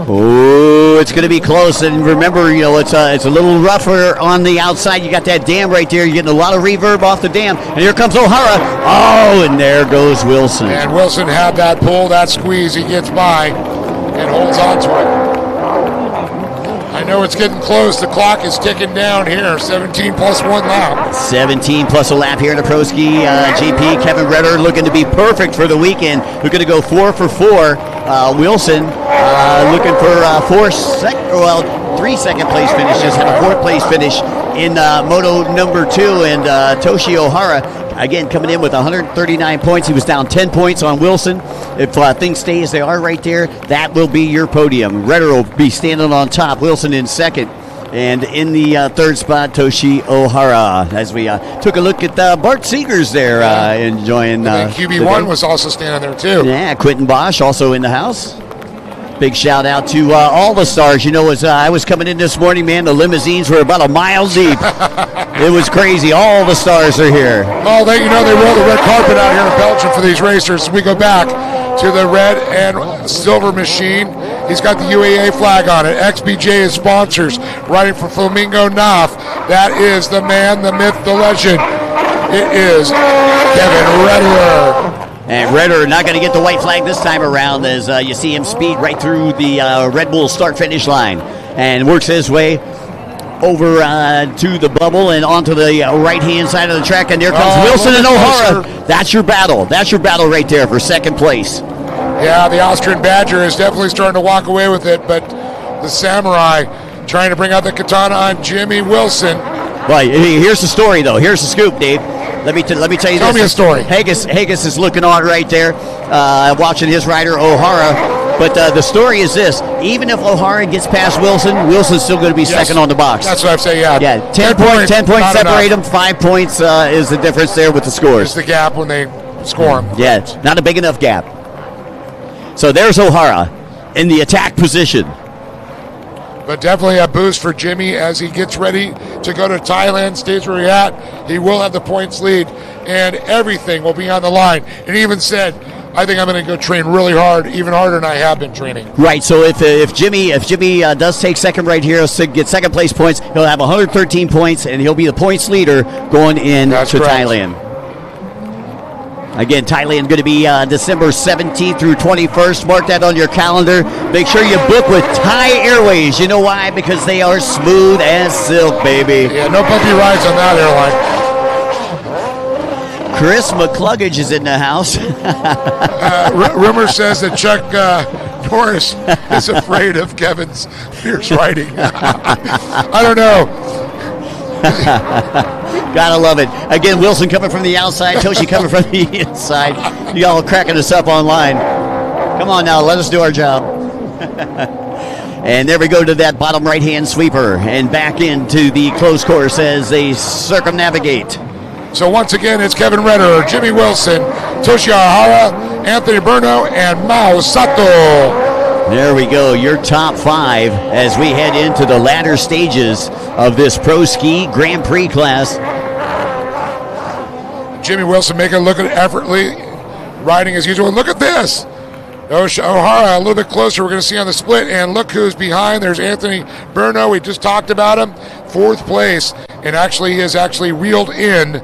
Oh, it's going to be close, and remember, it's a little rougher on the outside. You got that dam right there. You're getting a lot of reverb off the dam, and here comes Ohara. Oh, and there goes Wilson. And Wilson had that pull, that squeeze. He gets by and holds on to it. I know it's getting close. The clock is ticking down here. 17 plus 1 lap. 17 plus a lap here in the Proski GP. Kevin Redder looking to be perfect for the weekend. We're going to go 4 for 4. Wilson looking for 3 second place finishes and a 4th place finish in Moto number 2. And Toshi Ohara, again, coming in with 139 points. He was down 10 points on Wilson. If things stay as they are right there, that will be your podium. Redder will be standing on top. Wilson in second. And in the 3rd spot, Toshi Ohara. As we took a look at Bart Seegers there enjoying. QB1 was also standing there, too. Yeah, Quentin Bosch also in the house. Big shout out to all the stars. You know, as I was coming in this morning, man, the limousines were about a mile deep. It was crazy. All the stars are here. Well, they roll the red carpet out here in Belgium for these racers. We go back to the red and silver machine. He's got the UAA flag on it. XBJ is sponsors. Riding for Flamingo Knopf. That is the man, the myth, the legend. It is Kevin Redder. And Redder not going to get the white flag this time around as you see him speed right through the Red Bull start-finish line and works his way over to the bubble and onto the right-hand side of the track. And there comes Wilson and Ohara. That's your battle. That's your battle right there for 2nd place. Yeah, the Austrian Badger is definitely starting to walk away with it, but the Samurai trying to bring out the katana on Jimmy Wilson. Well, here's the story, though. Here's the scoop, Dave. Let me tell you this. Tell me a story. Haggis is looking on right there, watching his rider, Ohara. But the story is this. Even if Ohara gets past Wilson, Wilson's still going to be second on the box. That's what I'm saying, yeah. Yeah, 10 points separate them. 5 points is the difference there with the scores. It's the gap when they score them. Yeah, it's not a big enough gap. So there's Ohara in the attack position. But definitely a boost for Jimmy as he gets ready to go to Thailand, stays where he's at. He will have the points lead, and everything will be on the line. And he even said, I think I'm going to go train really hard, even harder than I have been training. Right, so if Jimmy does take second right here, get second place points, he'll have 113 points, and he'll be the points leader going into Thailand. Again, Thailand going to be December 17th through 21st. Mark that on your calendar. Make sure you book with Thai Airways. You know why? Because they are smooth as silk, baby. Yeah, no bumpy rides on that airline. Chris McCluggage is in the house. Rumor says that Chuck Norris is afraid of Kevin's fierce riding. I don't know. Gotta love it. Again, Wilson coming from the outside, Toshi coming from the inside. You all cracking us up online. Come on now, let us do our job. And there we go to that bottom right-hand sweeper and back into the close course as they circumnavigate. So once again, it's Kevin Redder, Jimmy Wilson, Toshi Ohara, Anthony Berno, and Mao Sato. There we go, your top 5 as we head into the latter stages of this Pro Ski Grand Prix class. Jimmy Wilson making a look at effortlessly riding as usual. Look at this. Ohara a little bit closer. We're going to see on the split. And look who's behind. There's Anthony Berno. We just talked about him. 4th place. And actually, he has reeled in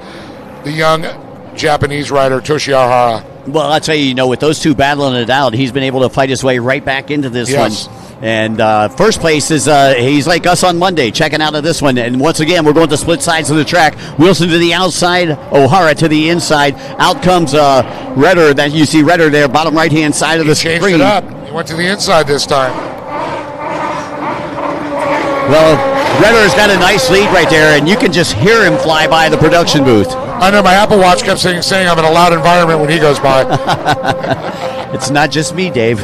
the young Japanese rider, Toshi Ohara. Well, I'll tell you, with those two battling it out, he's been able to fight his way right back into this one. And first place is he's like us on Monday, checking out of this one. And once again, we're going to split sides of the track. Wilson to the outside, Ohara to the inside. Out comes Redder. That you see Redder there, bottom right-hand side of the screen. He changed it up. He went to the inside this time. Well, Redder's got a nice lead right there, and you can just hear him fly by the production booth. I know my Apple Watch kept saying I'm in a loud environment when he goes by. It's not just me, Dave.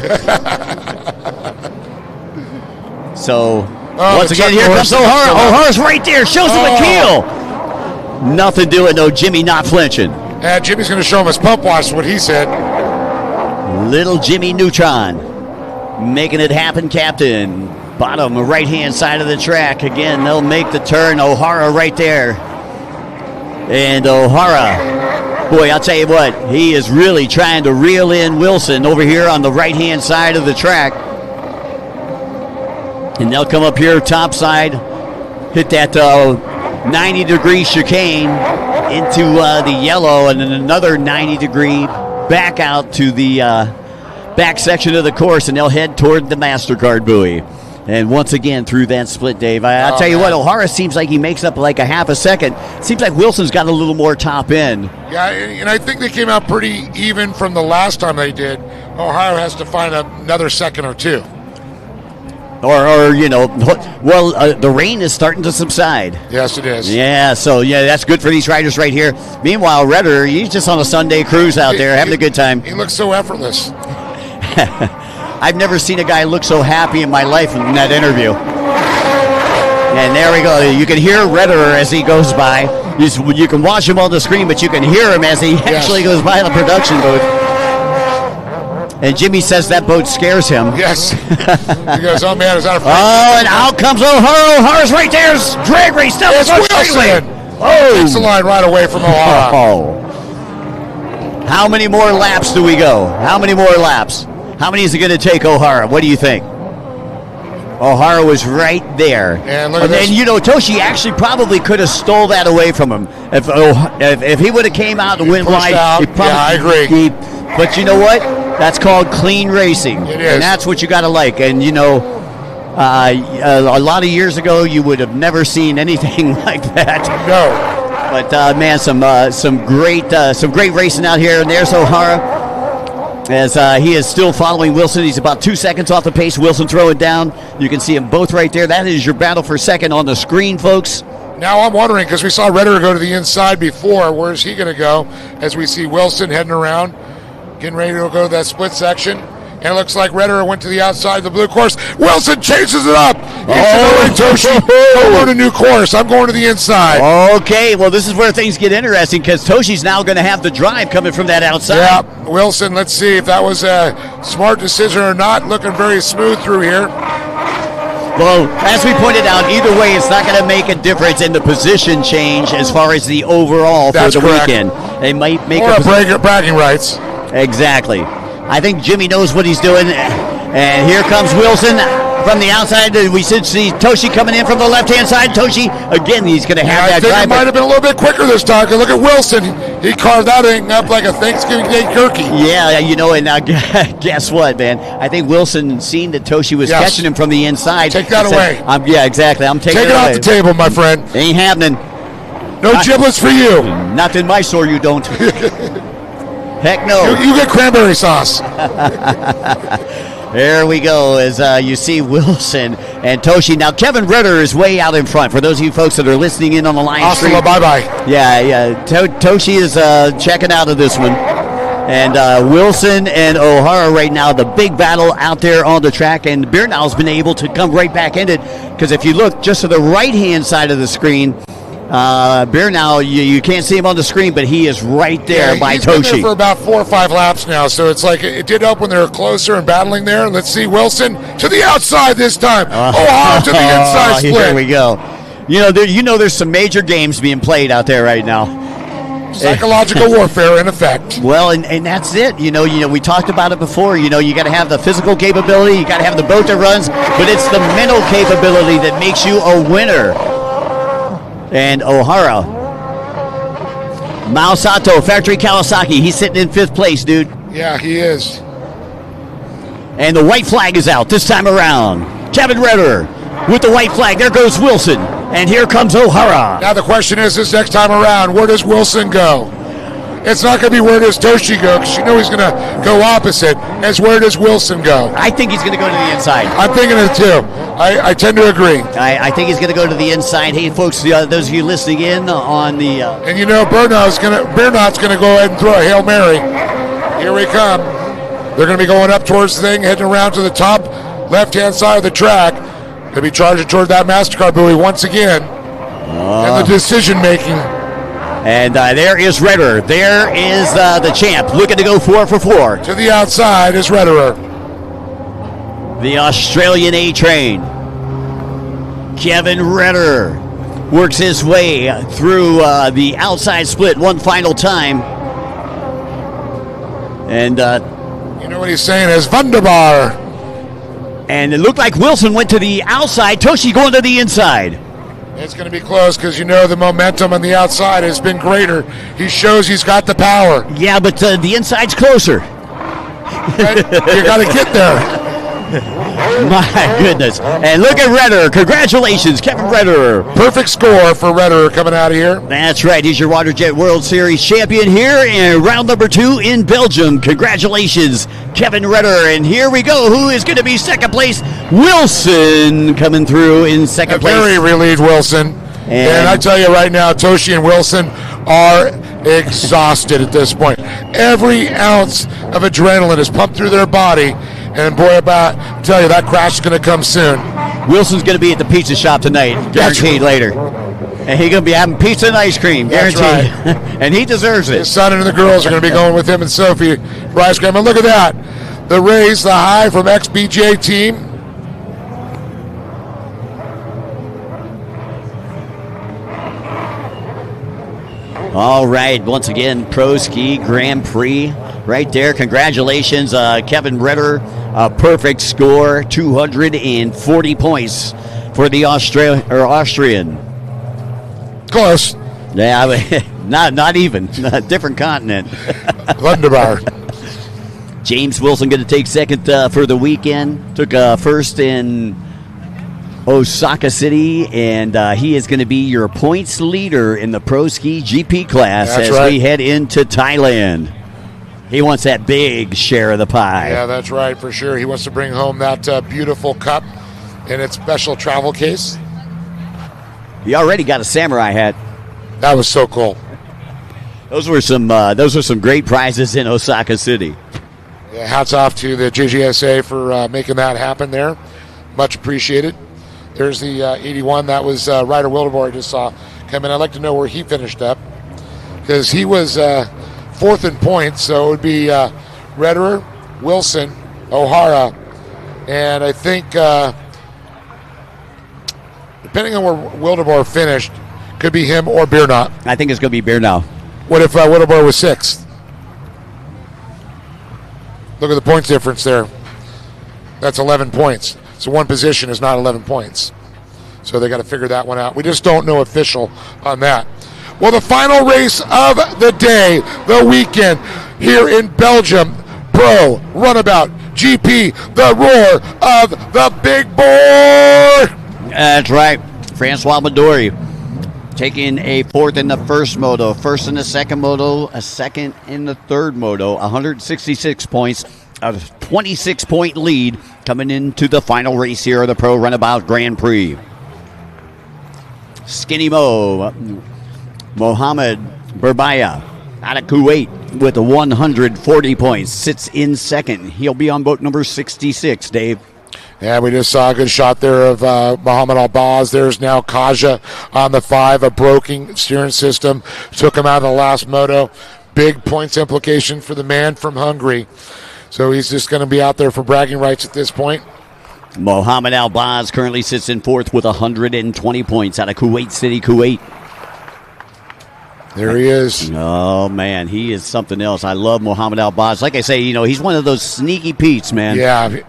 So, once again, here comes Ohara. Ohara's right there. Shows him a keel. Nothing doing, no Jimmy not flinching. And Jimmy's going to show him his pump watch, what he said. Little Jimmy Neutron making it happen, Captain. Bottom right-hand side of the track. Again, they'll make the turn. Ohara right there. And Ohara, boy, I'll tell you what, he is really trying to reel in Wilson over here on the right-hand side of the track. And they'll come up here topside, hit that 90-degree chicane into the yellow, and then another 90-degree back out to the back section of the course, and they'll head toward the MasterCard buoy. And once again, through that split, Dave, I'll tell you what, O'Hara seems like he makes up like a half a second. Seems like Wilson's got a little more top end. Yeah, and I think they came out pretty even from the last time they did. O'Hara has to find another second or two. Or the rain is starting to subside. Yes, it is. Yeah, so, that's good for these riders right here. Meanwhile, Redder, he's just on a Sunday cruise out there, having a good time. He looks so effortless. I've never seen a guy look so happy in my life in that interview. And there we go. You can hear Redder as he goes by. You can watch him on the screen, but you can hear him as he actually goes by the production booth. And Jimmy says that boat scares him. Yes. He goes, oh, man, is that a friend? Oh, and out comes O'Hara. O'Hara's right there. It's drag race. It's Wilson. Takes the line right away from O'Hara. Oh. How many more laps do we go? How many more laps? How many is it going to take O'Hara? What do you think? O'Hara was right there. And look at this. And, Toshi actually probably could have stole that away from him. If he would have came out and went wide, he probably, I agree. But you know what? That's called clean racing. It is. And that's what you got to like. And, a lot of years ago, you would have never seen anything like that. No. But, man, some great racing out here. And there's O'Hara. As he is still following Wilson. He's about 2 seconds off the pace. Wilson throwing down. You can see them both right there. That is your battle for second on the screen, folks. Now I'm wondering, because we saw Redder go to the inside before, where's he going to go? As we see Wilson heading around, getting ready to go to that split section. And it looks like Redder went to the outside of the blue course. Wilson chases it up. Toshi, I'm going to new course. I'm going to the inside. Okay, well, this is where things get interesting because Toshi's now going to have the drive coming from that outside. Yeah, Wilson, let's see if that was a smart decision or not. Looking very smooth through here. Well, as we pointed out, either way, it's not going to make a difference in the position change as far as the overall for the weekend. They might make bragging rights. Exactly. I think Jimmy knows what he's doing. And here comes Wilson from the outside. We should see Toshi coming in from the left-hand side. Toshi, again, he's going to have that drive. I think it might have been a little bit quicker this time. Look at Wilson. He carved that thing up like a Thanksgiving Day turkey. Yeah, and now guess what, man? I think Wilson seen that Toshi was catching him from the inside. Take that away. Exactly. I'm taking it away. Take it off the table, my friend. Ain't happening. No giblets for you. Not in my store, you don't. Heck no. You get cranberry sauce. There we go, as you see Wilson and Toshi. Now, Kevin Ritter is way out in front. For those of you folks that are listening in on the live stream. Bye-bye. Yeah. Toshi is checking out of this one. And Wilson and O'Hara right now, the big battle out there on the track. And Beernow's been able to come right back in it. Because if you look just to the right-hand side of the screen, Beernow, you can't see him on the screen, but he is right there by he's Toshi. Been there for about 4 or 5 laps now, so it's like it did help when they were closer and battling there. Let's see Wilson to the outside this time. O'Hara to the inside split. Here we go. There's some major games being played out there right now. Psychological warfare in effect. Well, and that's it. We talked about it before. You got to have the physical capability, you got to have the boat that runs, but it's the mental capability that makes you a winner. And O'Hara, Mao Sato, Factory Kawasaki, he's sitting in 5th place, dude. Yeah, he is. And the white flag is out this time around. Kevin Ritter with the white flag. There goes Wilson. And here comes O'Hara. Now the question is, this next time around, where does Wilson go? It's not going to be where does Toshi go, because you know he's going to go opposite. It's where does Wilson go? I think he's going to go to the inside. I'm thinking it too. I tend to agree. I think he's going to go to the inside. Hey, folks, those of you listening in on the... And Beernow's going to go ahead and throw a Hail Mary. Here we come. They're going to be going up towards the thing, heading around to the top left-hand side of the track. They'll be charging toward that MasterCard buoy once again. And the decision-making... And there is Redder. There is the champ looking to go 4 for 4. To the outside is Redderer. The Australian A-Train. Kevin Redder works his way through the outside split one final time. And you know what he's saying is Wunderbar. And it looked like Wilson went to the outside. Toshi going to the inside. It's going to be close because the momentum on the outside has been greater. He shows he's got the power. Yeah, but the inside's closer. You got to get there. My goodness. And look at Redder. Congratulations, Kevin Redder. Perfect score for Redder coming out of here. That's right. He's your WaterJet World Series champion here in round number 2 in Belgium. Congratulations, Kevin Redder. And here we go. Who is going to be second place? Wilson coming through in second place. Very relieved Wilson. And I tell you right now, Toshi and Wilson are exhausted at this point. Every ounce of adrenaline is pumped through their body. And boy, I tell you, that crash is going to come soon. Wilson's going to be at the pizza shop tonight, guaranteed later. And he's going to be having pizza and ice cream, guaranteed. That's right. And he deserves it. His son and the girls are going to be going with him and Sophie for ice cream. And look at that. The raise, the high from XBJ team. All right, once again, Proski Grand Prix right there. Congratulations, Kevin Redder. A perfect score, 240 points for the Austrian. Close. Yeah, not even. Different continent. Wunderbar. James Wilson going to take second for the weekend. Took first in Osaka City, and he is going to be your points leader in the Proski GP class. That's as right. we head into Thailand. He wants that big share of the pie. Yeah, that's right, for sure. He wants to bring home that beautiful cup in its special travel case. He already got a samurai hat. That was so cool. Those were some great prizes in Osaka City. Yeah, hats off to the JGSA for making that happen there. Much appreciated. There's the 81. That was Ryder Wildeboer I just saw come in. I'd like to know where he finished up, because he was fourth in points. So it would be Redder, Wilson, O'Hara, and I think depending on where Wildeboer finished, could be him or Beernot. I think it's going to be Beernot. What if Wildeboer was sixth? Look at the points difference there. That's 11 points. So one position is not 11 points. So they got to figure that one out. We just don't know official on that. Well, the final race of the day, the weekend, here in Belgium, Pro Runabout GP, the roar of the big boy. That's right. Francois Midori taking a fourth in the first moto, first in the second moto, a second in the third moto, 166 points, a 26-point lead coming into the final race here of the Pro Runabout Grand Prix. Skinny Mohammed Berbaya out of Kuwait with 140 points, sits in second. He'll be on boat number 66, Dave. Yeah, we just saw a good shot there of Mohammed Albaz. There's now Kaja on the 5, a broken steering system. Took him out of the last moto. Big points implication for the man from Hungary. So he's just going to be out there for bragging rights at this point. Mohammed Albaz currently sits in fourth with 120 points out of Kuwait City, Kuwait. There he is. Oh, man, he is something else. I love Mohammed Albaz. Like I say, he's one of those sneaky Petes, man. Yeah,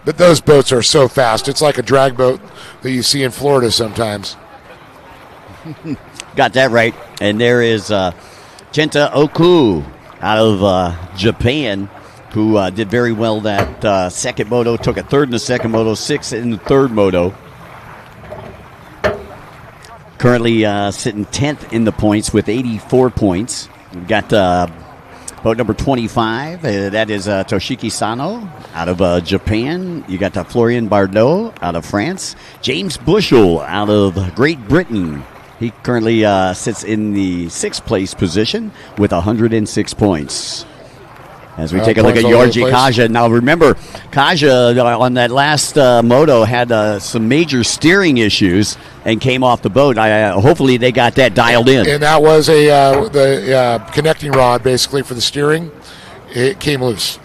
but those boats are so fast. It's like a drag boat that you see in Florida sometimes. Got that right. And there is Kenta Oku out of Japan, who did very well that second moto, took a third in the second moto, sixth in the third moto. Currently sitting 10th in the points with 84 points. We've got boat number 25. That is Toshiki Sano out of Japan. You got Florian Bardot out of France. James Bushell out of Great Britain. He currently sits in the 6th place position with 106 points. As we take a look at Georgi Kaja. Now, remember, Kaja on that last moto had some major steering issues and came off the boat. Hopefully they got that dialed in. And that was the connecting rod, basically, for the steering. It came loose.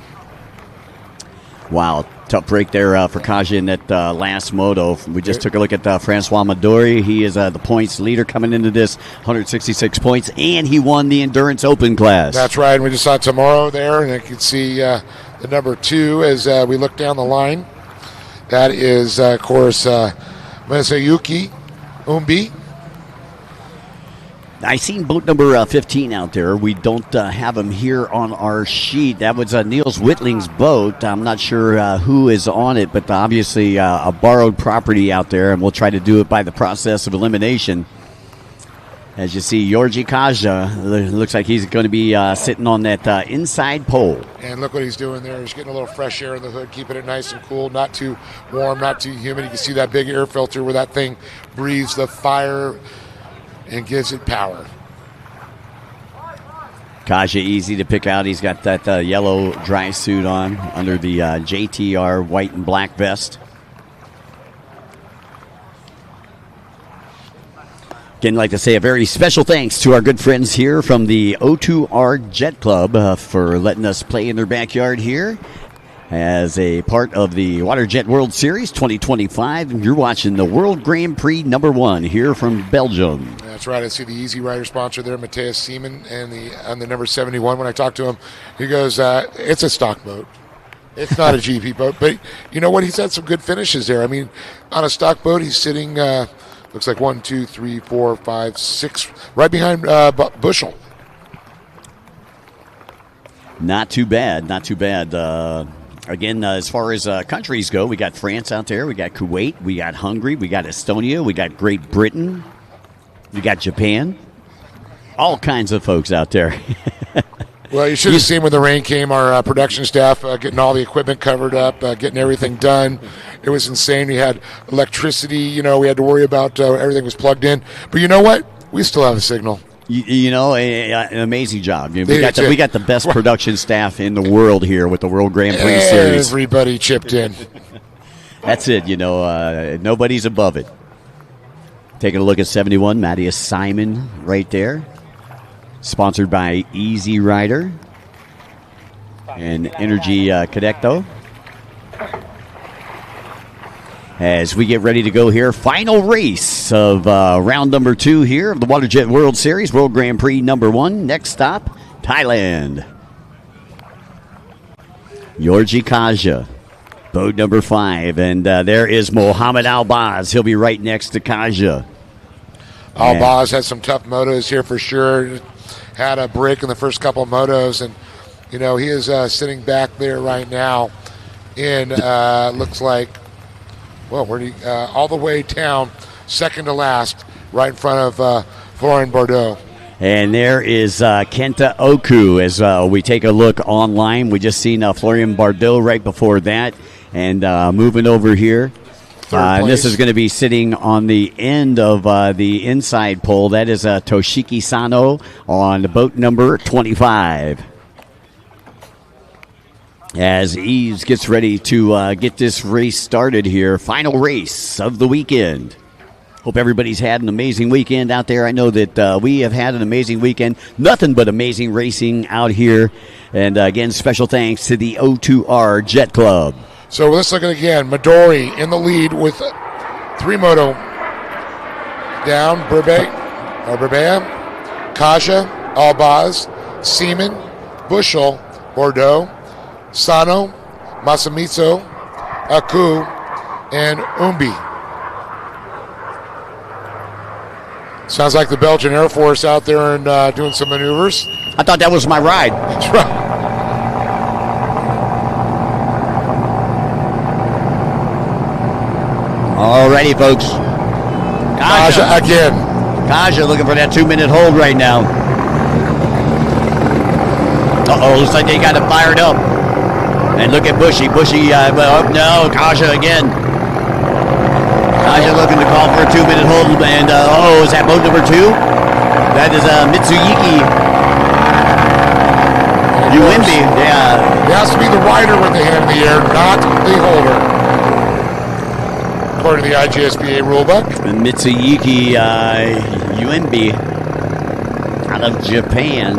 Wow, tough break there for Kaja in that last moto. We just took a look at Francois Midori. He is the points leader coming into this, 166 points, and he won the Endurance Open class. That's right, and we just saw tomorrow there, and you can see the number 2 as we look down the line. That is, of course, Masayuki Umbi. I seen boat number 15 out there. We don't have him here on our sheet. That was Niels Whitling's boat. I'm not sure who is on it, but obviously a borrowed property out there, and we'll try to do it by the process of elimination. As you see, Georgi Kaja, looks like he's going to be sitting on that inside pole. And look what he's doing there. He's getting a little fresh air in the hood, keeping it nice and cool, not too warm, not too humid. You can see that big air filter where that thing breathes the fire and gives it power. Kaja easy to pick out. He's got that yellow dry suit on under the JTR white and black vest. Again, I'd like to say a very special thanks to our good friends here from the O2R Jet Club for letting us play in their backyard here as a part of the WaterJet World Series 2025. You're watching the World Grand Prix #1 here from Belgium. That's right. I see the Easy Rider sponsor there, Matthias Seaman, and on the number 71. When I talked to him, he goes, it's a stock boat. It's not a GP boat. But you know what? He's had some good finishes there. I mean, on a stock boat, he's sitting, looks like 1, 2, 3, 4, 5, 6, right behind Bushel. Not too bad. Not too bad. Again, as far as countries go, we got France out there, we got Kuwait, we got Hungary, we got Estonia, we got Great Britain, we got Japan. All kinds of folks out there. Well, you should have seen when the rain came, our production staff getting all the equipment covered up, getting everything done. It was insane. We had electricity, we had to worry about everything was plugged in. But you know what? We still have a signal. An amazing job. We got the best production staff in the world here with the World Grand Prix Series. Everybody chipped in. That's it. Nobody's above it. Taking a look at 71, Matthias Simon right there. Sponsored by Easy Rider and Energy Cadecto. As we get ready to go here, final race of round number 2 here of the WaterJet World Series, World Grand Prix #1. Next stop, Thailand. Georgi Kaja, boat number 5. And there is Mohammed Albaz. He'll be right next to Kaja. Albaz had some tough motos here for sure. Had a break in the first couple of motos. And, he is sitting back there right now in, looks like, all the way down, second to last, right in front of Florian Bordeaux. And there is Kenta Oku as we take a look online. We just seen Florian Bordeaux right before that. And moving over here, and this is going to be sitting on the end of the inside pole. That is Toshiki Sano on boat number 25. As Eves gets ready to get this race started here. Final race of the weekend. Hope everybody's had an amazing weekend out there. I know that we have had an amazing weekend. Nothing but amazing racing out here. And again, special thanks to the O2R Jet Club. So let's look at it again. Midori in the lead with 3 moto down. Berbea, Kaja, Albaz, Seaman, Bushel, Bordeaux, Sano, Masamitsu, Aku, and Umbi. Sounds like the Belgian Air Force out there and doing some maneuvers. I thought that was my ride. That's right. Alrighty, folks. Kaja again. Kaja looking for that 2-minute hold right now. Looks like they got it fired up. And look at Bushy. No, Kaja again. Kaja looking to call for a 2-minute hold. And, is that boat number 2? That is Mitsuyuki Uembi. Yeah. It has to be the rider with the hand in the air, not the holder. According to the IGSBA rulebook. Mitsuyuki Uembi out of Japan.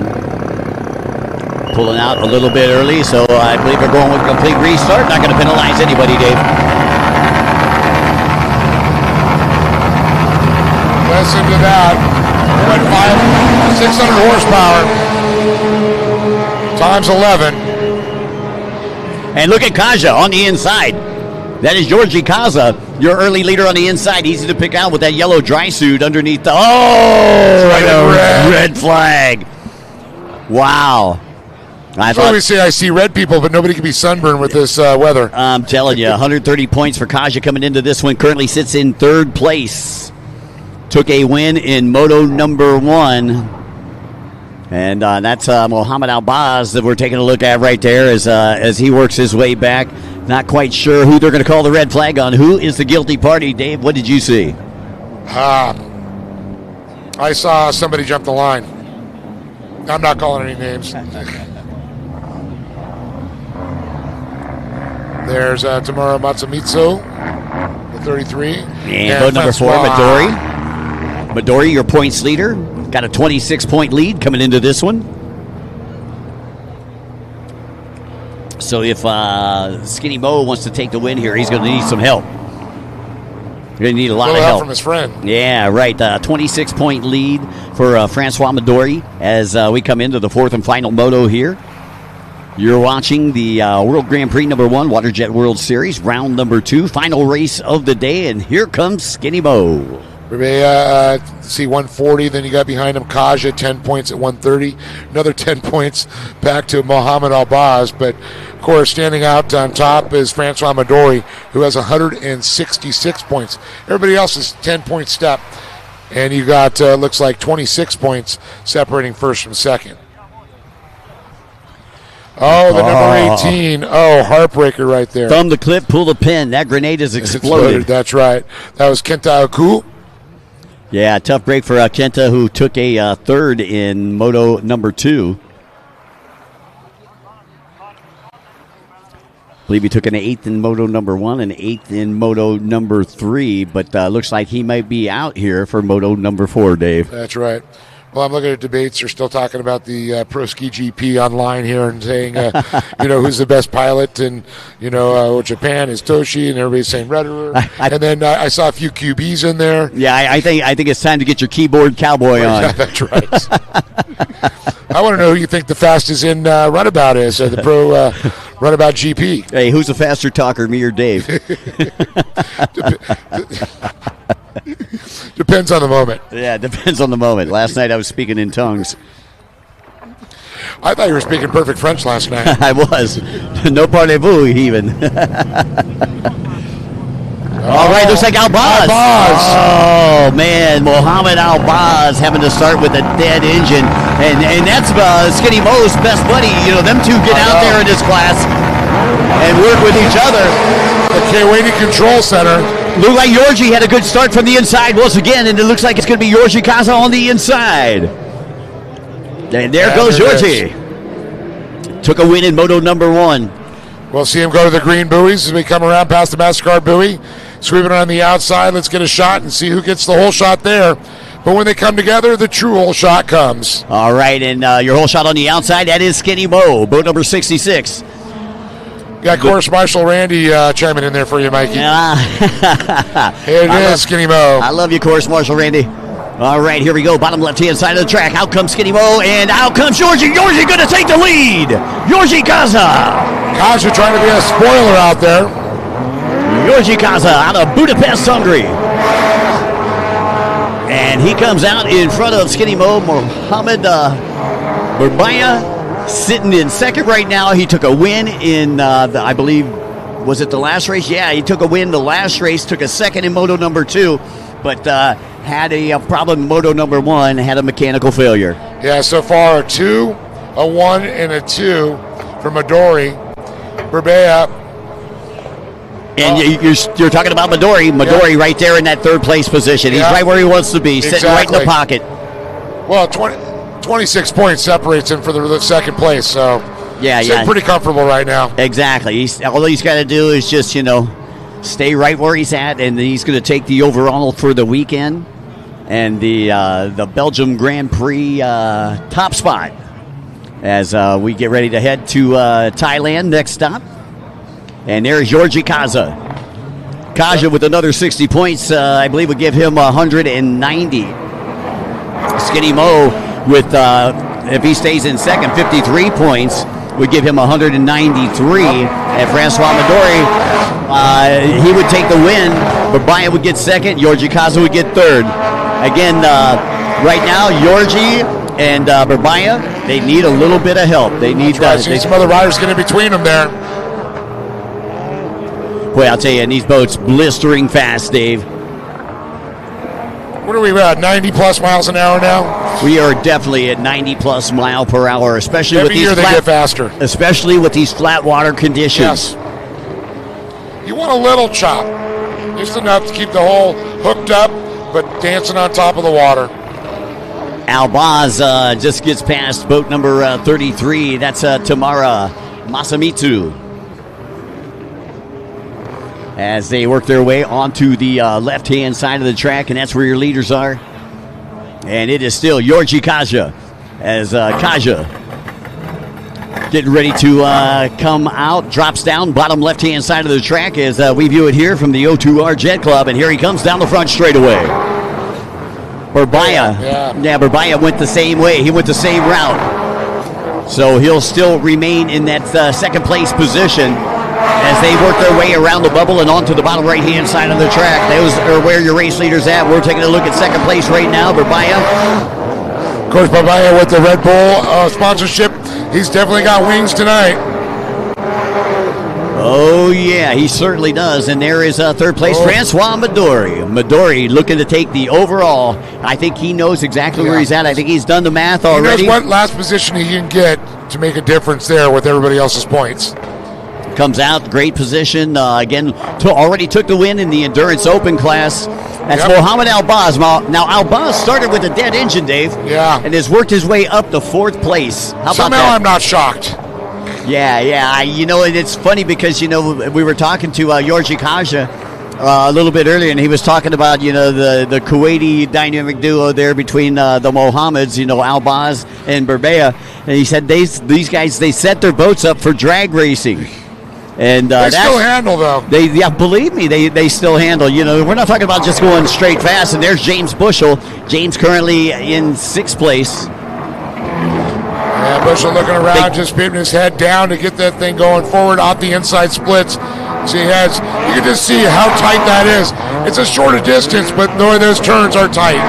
Pulling out a little bit early, so I believe we're going with a complete restart. Not going to penalize anybody, Dave. Listen to that. At 600 horsepower. Times 11. And look at Kaja on the inside. That is Georgie Kaza, your early leader on the inside. Easy to pick out with that yellow dry suit underneath the... red flag. Wow. I always say I see red people, but nobody can be sunburned with this weather. I'm telling you, 130 points for Kaja coming into this one. Currently sits in third place. Took a win in Moto number 1. And that's Mohammed Albaz that we're taking a look at right there as he works his way back. Not quite sure who they're going to call the red flag on. Who is the guilty party, Dave? What did you see? I saw somebody jump the line. I'm not calling any names. There's Tamara Matsumitsu, the 33. And vote number 4, Midori. Midori, your points leader. Got a 26-point lead coming into this one. So if Skinny Mo wants to take the win here, he's going to need some help. You're going to need a lot of help from his friend. Yeah, right. 26-point lead for Francois Midori as we come into the 4th and final moto here. You're watching the World Grand Prix number 1, WaterJet World Series, round number 2, final race of the day, and here comes Skinny Mo. See 140, then you got behind him Kaja, 10 points at 130. Another 10 points back to Mohammed Albaz. But, of course, standing out on top is Francois Midori, who has 166 points. Everybody else is 10-point step. And you got, looks like 26 points separating first from second. Oh, the number 18. Oh, heartbreaker right there. Thumb the clip, pull the pin. That grenade has exploded. That's right. That was Kenta Oku. Yeah, tough break for Kenta, who took a third in Moto number 2. I believe he took an 8th in Moto number 1, an 8th in Moto number 3, but looks like he might be out here for Moto number 4, Dave. That's right. Well, I'm looking at debates. They're still talking about the Proski GP online here and saying, who's the best pilot. And, Japan is Toshi, and everybody's saying Rederer. And then I saw a few QBs in there. Yeah, I think it's time to get your keyboard cowboy on. Yeah, that's right. I want to know who you think the fastest in Runabout is, the Pro Runabout GP. Hey, who's the faster talker, me or Dave? Depends on the moment. Yeah, depends on the moment. Last night I was speaking in tongues. I thought you were speaking perfect French last night. I was. No parlez-vous even. All right, looks like Albaz. Oh, man, Mohammed Albaz having to start with a dead engine. And that's Skinny Mo's best buddy. Them two get out there in this class and work with each other. The K-Wady Control Center. Looked like Georgie had a good start from the inside once again, and it looks like it's going to be Georgie Kaza on the inside. And there goes Georgie. Took a win in Moto number 1. We'll see him go to the green buoys as we come around past the MasterCard buoy. Sweeping around the outside. Let's get a shot and see who gets the whole shot there. But when they come together, the true whole shot comes. All right, and your whole shot on the outside, that is Skinny Mo, boat number 66. Got Course Marshal Randy chiming in there for you, Mikey. Yeah. Here it is, Skinny Mo. I love you, Course Marshal Randy. All right, here we go. Bottom left-hand side of the track. Out comes Skinny Mo, and out comes Georgie. Georgie going to take the lead. Georgie Kaza. Kaza trying to be a spoiler out there. Georgie Kaza out of Budapest, Hungary. And he comes out in front of Skinny Mo, Mohammed Burbaya. Sitting in second right now. He took a win in, I believe, was it the last race? Yeah, he took a win the last race, took a second in Moto number 2, but had a problem in Moto number 1, had a mechanical failure. Yeah, so far a 2, a 1, and a 2 for Midori. Burbaya. And you're talking about Midori. Midori right there in that third place position. He's right where he wants to be, sitting right in the pocket. Well, 26 points separates him for the second place, so yeah, pretty comfortable right now. Exactly. All he's got to do is just stay right where he's at, and he's going to take the overall for the weekend and the Belgium Grand Prix top spot as we get ready to head to Thailand next stop. And there's Georgie Kaza. Kaja with another 60 points, I believe, would give him 190. Skinny Mo with, if he stays in second, 53 points. would give him 193. And Francois Midori, he would take the win. Barbaya would get second. Georgi Kaza would get third. Again, right now, Georgi and Barbaya, they need a little bit of help. They need some other riders getting between them there. Boy, I'll tell you, and these boats blistering fast, Dave. What are we at, 90-plus miles an hour now? We are definitely at 90-plus mile per hour, especially Every with these year they get faster. Especially with these flat water conditions. Yes. You want a little chop, just enough to keep the hull hooked up, but dancing on top of the water. Albaz just gets past boat number 33. That's Tamara Masamitsu. As they work their way onto the left-hand side of the track, and that's where your leaders are. And it is still Georgi Kaja, as Kaja getting ready to come out, drops down, bottom left-hand side of the track as we view it here from the WATERJET Club, and here he comes down the front straightaway. Barbaya, Barbaya went the same way. He went the same route. So he'll still remain in that second place position as they work their way around the bubble and onto the bottom right-hand side of the track. Those are where your race leaders at. We're taking a look at second place right now. Barbaya. Of course, Barbaya with the Red Bull sponsorship. He's definitely got wings tonight. Oh, yeah, he certainly does. And there is third place, Francois Midori. Midori looking to take the overall. I think he knows exactly where he's at. I think he's done the math already. He knows what last position he can get to make a difference there with everybody else's points. Comes out, great position. Again, already took the win in the Endurance Open class. That's Mohamed Albaz. Now, Albaz started with a dead engine, Dave. Yeah. And has worked his way up to fourth place. How about Somehow that? I'm not shocked. Yeah. And it's funny because, we were talking to Georgi Kaja a little bit earlier, and he was talking about, the Kuwaiti dynamic duo there between the Mohammeds, Albaz and Barbaya. And he said these guys, they set their boats up for drag racing. And they still handle, though. Believe me, they still handle. We're not talking about just going straight fast. And there's James Bushell. James currently in sixth place. Yeah, Bushell looking around, just putting his head down to get that thing going forward off the inside splits. So you can just see how tight that is. It's a shorter distance, but those turns are tight.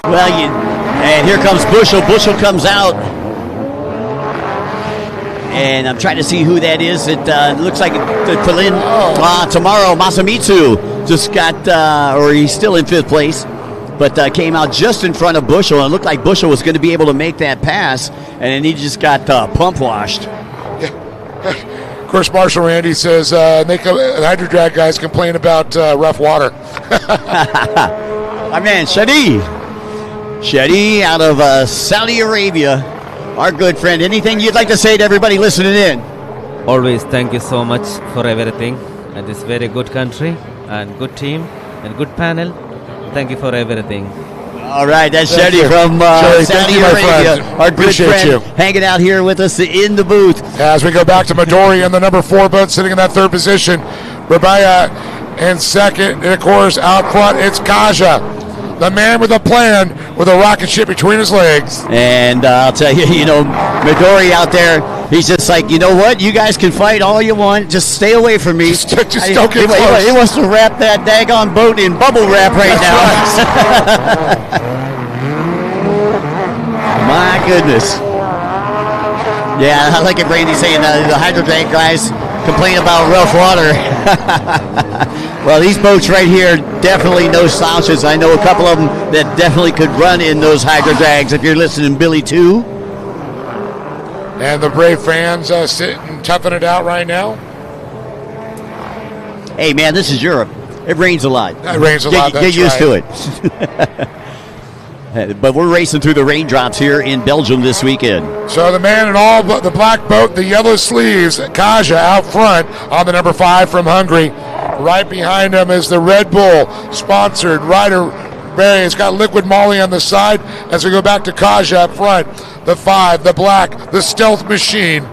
Well, and here comes Bushell. Bushell comes out. And I'm trying to see who that is. It looks like Tamaro Masamitsu just got, or he's still in fifth place, but came out just in front of Bushell. And it looked like Bushell was going to be able to make that pass, and then he just got pump washed. Yeah. Of course, Marshall Randy says hydro drag guys complain about rough water. My man, Shadi out of Saudi Arabia. Our good friend. Anything you'd like to say to everybody listening in? Always thank you so much for everything. And this very good country and good team and good panel. Thank you for everything. All right, that's Shadi from Saudi Arabia. Our good friend hanging out here with us in the booth. As we go back to Midori in the number 4 boat sitting in that third position. Barbaya in second. And, of course, out front, it's Kaja. The man with a plan with a rocket ship between his legs. And I'll tell you, Midori out there, he's just like, you know what? You guys can fight all you want. Just stay away from me. Just don't get close. He wants to wrap that daggone boat in bubble wrap right now. My goodness. Yeah, I like it, Brandy, saying the hydro tank guys complain about rough water. Well, these boats right here, definitely no slouches. I know a couple of them that definitely could run in those hydro drags if you're listening, Billy, too. And the brave fans sitting, toughing it out right now. Hey, man, this is Europe. It rains a lot. It rains a lot, Get used to it. But we're racing through the raindrops here in Belgium this weekend. So the man in all but the black boat, the yellow sleeves, Kaja out front on the number 5 from Hungary. Right behind him is the Red Bull sponsored rider Barry. It's got Liquid Molly on the side as we go back to Kaja up front. The 5, the black, the stealth machine.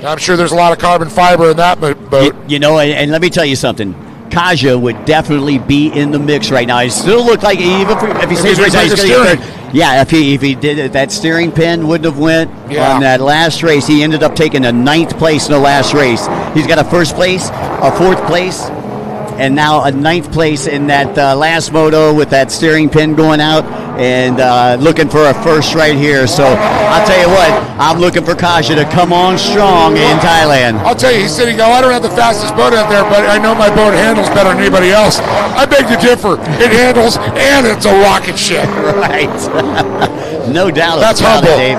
I'm sure there's a lot of carbon fiber in that boat. And let me tell you something. Kaja would definitely be in the mix right now. He still looked like, even if he stays right now, he's going to get third. Yeah, if he did it, that steering pin wouldn't have went on that last race. He ended up taking a 9th place in the last race. He's got a 1st place, a 4th place, and now a 9th place in that last moto with that steering pin going out, and looking for a 1st right here. So I'll tell you what, I'm looking for Kaja to come on strong in Thailand. I'll tell you, he said, I don't have the fastest boat out there, but I know my boat handles better than anybody else. I beg to differ. It handles, and it's a rocket ship. Right. No doubt That's about humble. it, Dave.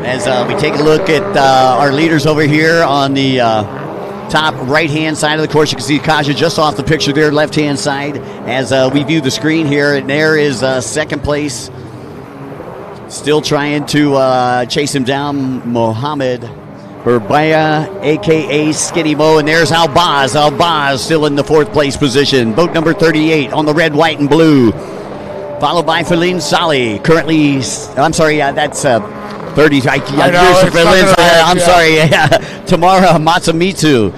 As we take a look at our leaders over here on the top right-hand side of the course, you can see Kaja just off the picture there, left-hand side. As we view the screen here, and there is 2nd place. Still trying to chase him down, Mohammed Burbaya, a.k.a. Skinny Mo, and there's Albaz. Albaz still in the 4th place position. Boat number 38 on the red, white, and blue. Followed by Feline Sali. Currently, I'm sorry, that's 30. I'm sorry. Tamara Matsumitsu.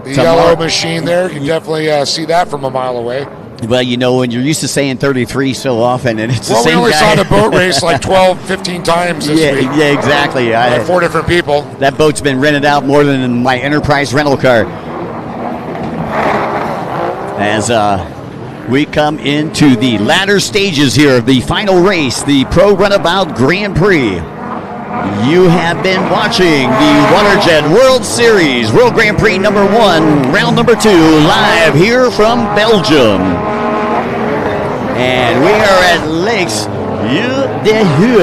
The yellow machine there, you can definitely see that from a mile away. Well, when you're used to saying 33 so often, and it's the same guy. Well, we only saw the boat race like 12, 15 times this week. Yeah, exactly. 4 different people. That boat's been rented out more than my Enterprise rental car. As we come into the latter stages here of the final race, the Pro Runabout Grand Prix. You have been watching the WaterJet World Series, World Grand Prix number 1, round number 2, live here from Belgium. And we are at Lakes de Hue.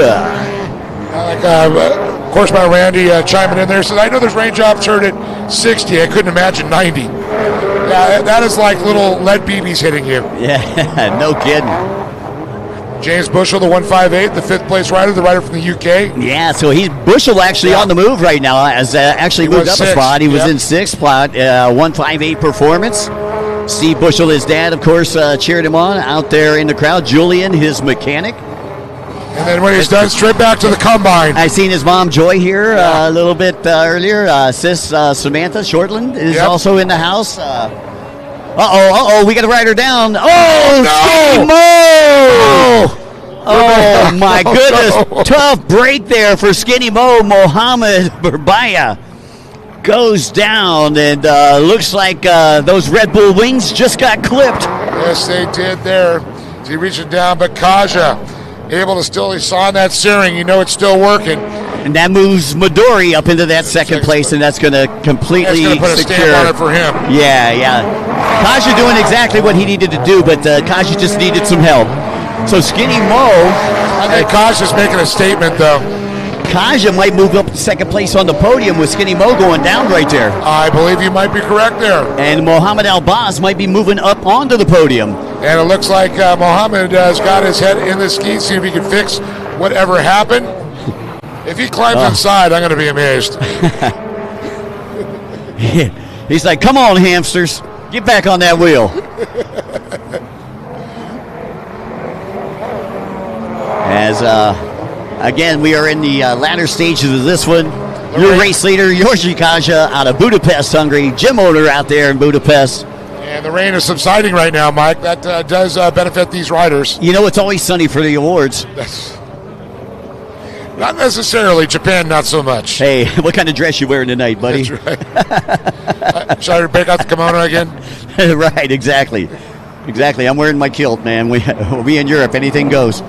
Correspondent Randy chiming in there says, I know there's raindrops heard at 60. I couldn't imagine 90. Yeah, that is like little lead BBs hitting you. Yeah, no kidding. James Bushell, the 158, the 5th place rider, the rider from the UK. Yeah, so he's Bushell actually on the move right now. Has actually moved up a spot. He was in 6th spot, 158 performance. Steve Bushell, his dad, of course, cheered him on out there in the crowd. Julian, his mechanic. And then when he's done, straight back to the combine. I seen his mom Joy here a little bit earlier. Sis Samantha Shortland is also in the house. We got to write her down. Oh, no! Skinny Mo! Oh, my goodness. Tough break there for Skinny Mo. Mohammed Burbaya goes down, and looks like those Red Bull wings just got clipped. Yes, they did there. He reaching down, but Kaja able to still, he saw that steering. It's still working. And that moves Midori up into that 2nd place, and that's going to completely put a secure. stamp on it for him. Yeah. Kaja doing exactly what he needed to do, but Kaja just needed some help. So Skinny Mo. I think Kaja's making a statement, though. Kaja might move up to 2nd place on the podium with Skinny Mo going down right there. I believe you might be correct there. And Mohammed Albaz might be moving up onto the podium. And it looks like Mohammed has got his head in the skis, see if he can fix whatever happened. If he climbs inside, I'm going to be amazed. He's like, come on, hamsters. Get back on that wheel. As, again, we are in the latter stages of this one. Your race leader, Yorji Kaja, out of Budapest, Hungary. Gym owner out there in Budapest. And the rain is subsiding right now, Mike. That does benefit these riders. It's always sunny for the awards. Not necessarily. Japan, not so much. Hey, what kind of dress you wearing tonight, buddy? That's right. Should I break out the kimono again? Right, exactly. I'm wearing my kilt, man. We in Europe, anything goes.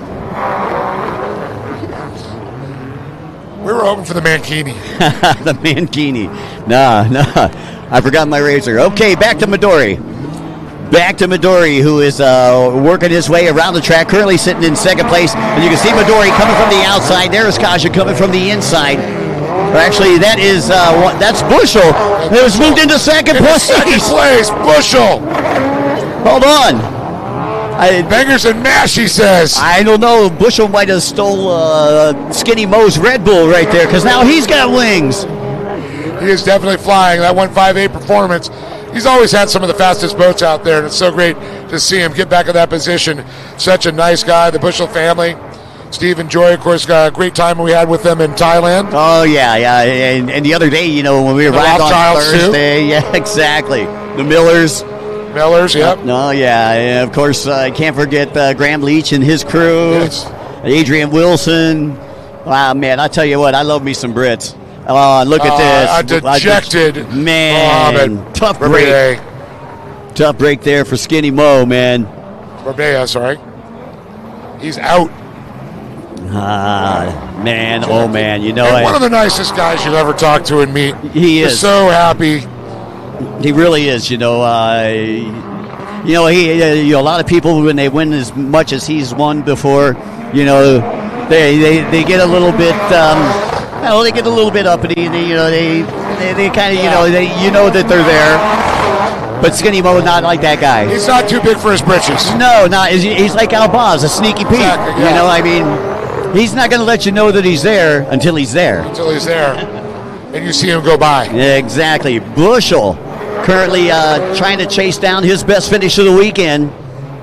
We were hoping for the mankini. The mankini. Nah. I forgot my razor. Okay, back to Midori. Who is working his way around the track, currently sitting in 2nd place. And you can see Midori coming from the outside. There's Kaja coming from the inside. Actually, that's Bushell. It was moved into 2nd place. 2nd place, Bushell. Hold on. Bangers and mash, he says. I don't know. Bushell might have stole Skinny Mo's Red Bull right there, because now he's got wings. He is definitely flying. That 158 performance. He's always had some of the fastest boats out there, and it's so great to see him get back in that position. Such a nice guy. The Bushell family. Steve and Joy, of course, got a great time we had with them in Thailand. Oh, yeah. And the other day, when we arrived on Thursday. Too. Yeah, exactly. The Millers. Millers, yep. No, yeah. And of course, can't forget Graham Leach and his crew. Yes. Adrian Wilson. Wow, man, I tell you what, I love me some Brits. Look at this. A dejected man. Tough break. Tough break there for Skinny Mo, man. Barbea, sorry. He's out. Man, oh man, you know, and one of the nicest guys you'll ever talk to and meet. He is so happy. He really is. You know, he. A lot of people when they win as much as he's won before, you know, they get a little bit. They get a little bit uppity. They kind of, you know that they're there. But Skinny Mo not like that guy. He's not too big for his britches. No, not. He's like Al Boz, a sneaky Pete. Exactly, yeah. You know, I mean. He's not going to let you know that he's there until he's there. Until he's there. And you see him go by. Exactly. Bushel currently trying to chase down his best finish of the weekend.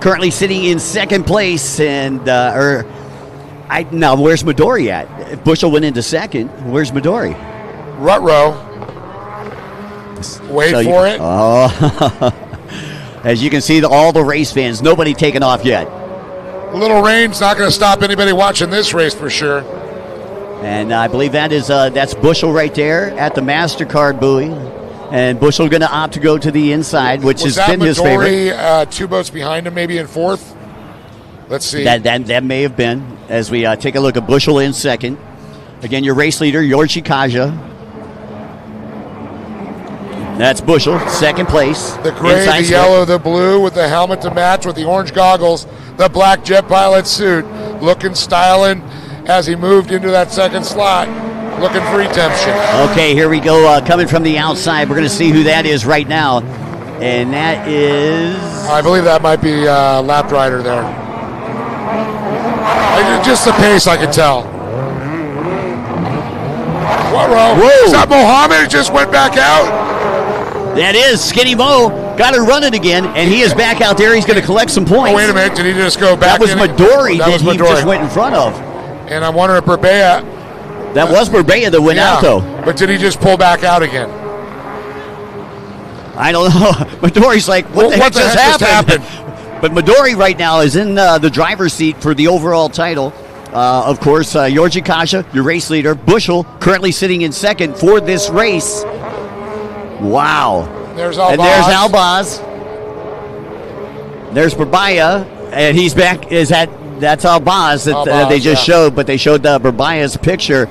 Currently sitting in second place. And now, where's Midori at? If Bushel went into second, where's Midori? Rutrow. Wait for it. Oh. As you can see, all the race fans, nobody taken off yet. A little rain's not going to stop anybody watching this race for sure. And I believe that's Bushel right there at the MasterCard buoy. And Bushel going to opt to go to the inside, which has been his favorite. 2 boats behind him, maybe in fourth. Let's see. That may have been, as we take a look at Bushel in second. Again, your race leader, Yorji Kaja. That's Bushel, second place. The gray, the yellow, the blue with the helmet to match with the orange goggles, the black jet pilot suit, looking, styling as he moved into that second slot, looking for redemption. Okay, here we go. Coming from the outside, we're going to see who that is right now. And that is... I believe that might be Lap Rider there. Just the pace, I could tell. Whoa. Is that Mohammed? It just went back out? That is Skinny Mo. Got her running again, and he is back out there. He's going to collect some points. Oh, wait a minute. Did he just go back? That was Midori that he just went in front of. And I'm wondering if Berbea. That was Berbea that went out, though. But did he just pull back out again? I don't know. Midori's like, what the heck just happened? But Midori right now is in the driver's seat for the overall title. Of course, Yorji Kasha, your race leader. Bushel currently sitting in second for this race. Wow. There's Albaz. And there's Albaz. There's Berbaya, and he's back. That's Albaz that they just showed, but they showed Berbaya's picture.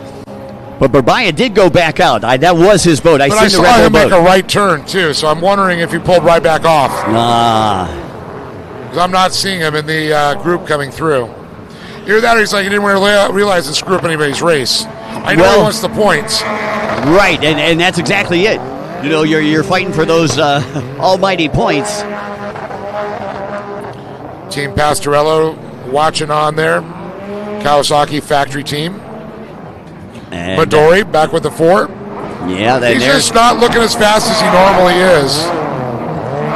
But Berbaya did go back out. That was his boat. But I saw him make a right turn, too, so I'm wondering if he pulled right back off. Because I'm not seeing him in the group coming through. Either that or he's like, he didn't realize to screw up anybody's race. I know he wants the points. Right, and that's exactly it. You know, you're fighting for those almighty points. Team Pastorello watching on there. Kawasaki factory team. And Midori back with the 4. Yeah, he's just not looking as fast as he normally is.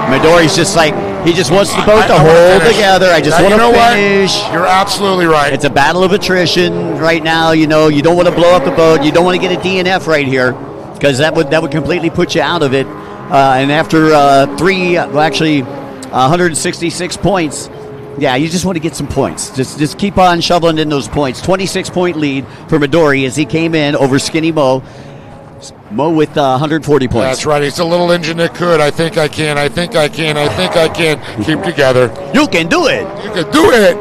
Midori's just like, he just wants the boat to hold together. I just want to finish. You're absolutely right. It's a battle of attrition right now. You know, you don't want to blow up the boat. You don't want to get a DNF right here, because that would completely put you out of it. And after 166 points, yeah, you just want to get some points. Just keep on shoveling in those points. 26-point lead for Midori as he came in over Skinny Mo. Mo with 140 points. That's right. He's a little engine that could. I think I can. Keep together. You can do it. You can do it.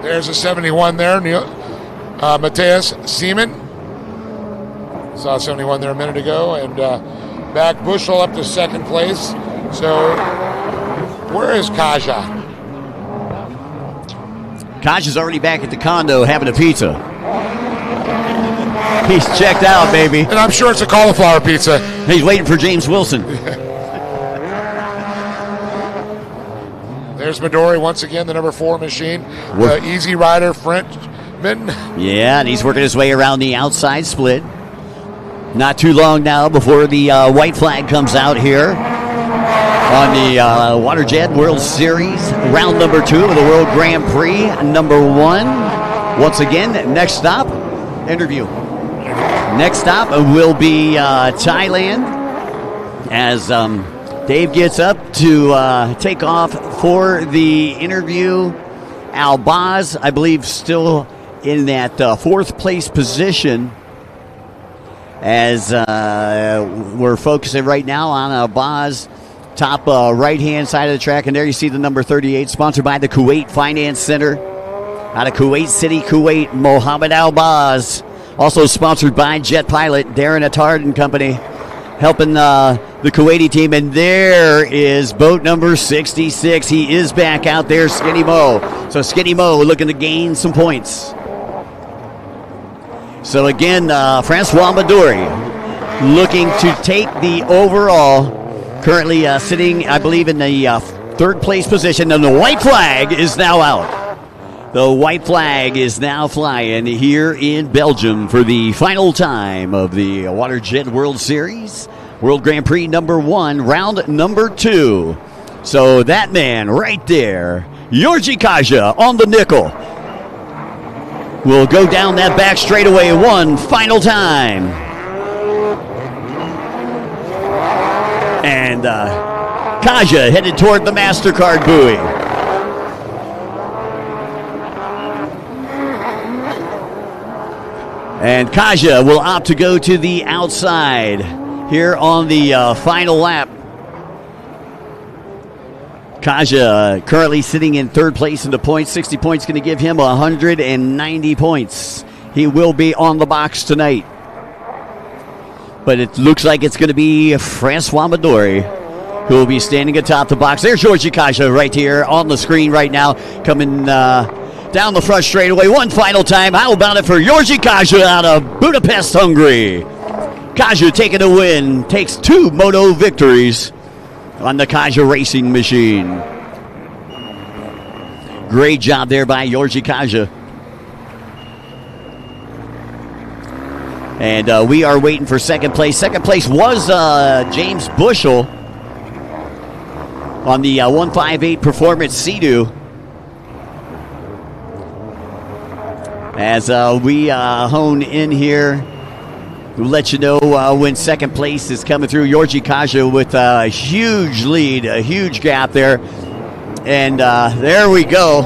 There's a 71 there. Mateus Seaman. Saw 71 there a minute ago. And back Bushel up to second place. So where is Kaja? Kaja's already back at the condo having a pizza. He's checked out, baby. And I'm sure it's a cauliflower pizza. He's waiting for James Wilson. There's Midori once again, the number 4 machine. The Easy Rider Frenchman. Yeah, and he's working his way around the outside split. Not too long now before the white flag comes out here on the WaterJet World Series, round number 2 of the World Grand Prix, number 1. Once again, next stop, interview. Next stop will be Thailand. as Dave gets up to take off for the interview. Albaz, I believe, still in that fourth place position, as we're focusing right now on Albaz, top right-hand side of the track. And there you see the number 38, sponsored by the Kuwait Finance Center out of Kuwait City, Kuwait, Mohammed Albaz. Also sponsored by Jet Pilot, Darren Attard and company, helping the Kuwaiti team. And there is boat number 66. He is back out there, Skinny Mo. So Skinny Mo looking to gain some points. So again, Francois Maduri looking to take the overall. Currently sitting, I believe, in the third place position. And the white flag is now out. The white flag is now flying here in Belgium for the final time of the WaterJet World Series. World Grand Prix number 1, round number 2. So that man right there, Georgi Kaja on the nickel, will go down that back straightaway one final time. And Kaja headed toward the MasterCard buoy. And Kaja will opt to go to the outside here on the final lap. Kaja currently sitting in third place in the points. 60 points going to give him 190 points. He will be on the box tonight. But it looks like it's going to be Francois Maduri who will be standing atop the box. There's Georgi Kaja right here on the screen right now, coming down the front straightaway one final time. How about it for Georgi Kaja out of Budapest, Hungary? Kaja taking a win, takes 2 moto victories on the Kaja racing machine. Great job there by Georgi Kaja. And we are waiting for second place. Second place was James Bushell on the 158 Performance Sea-Doo. As we hone in here, we'll let you know when second place is coming through. Georgi Kaja with a huge lead, a huge gap there. And there we go.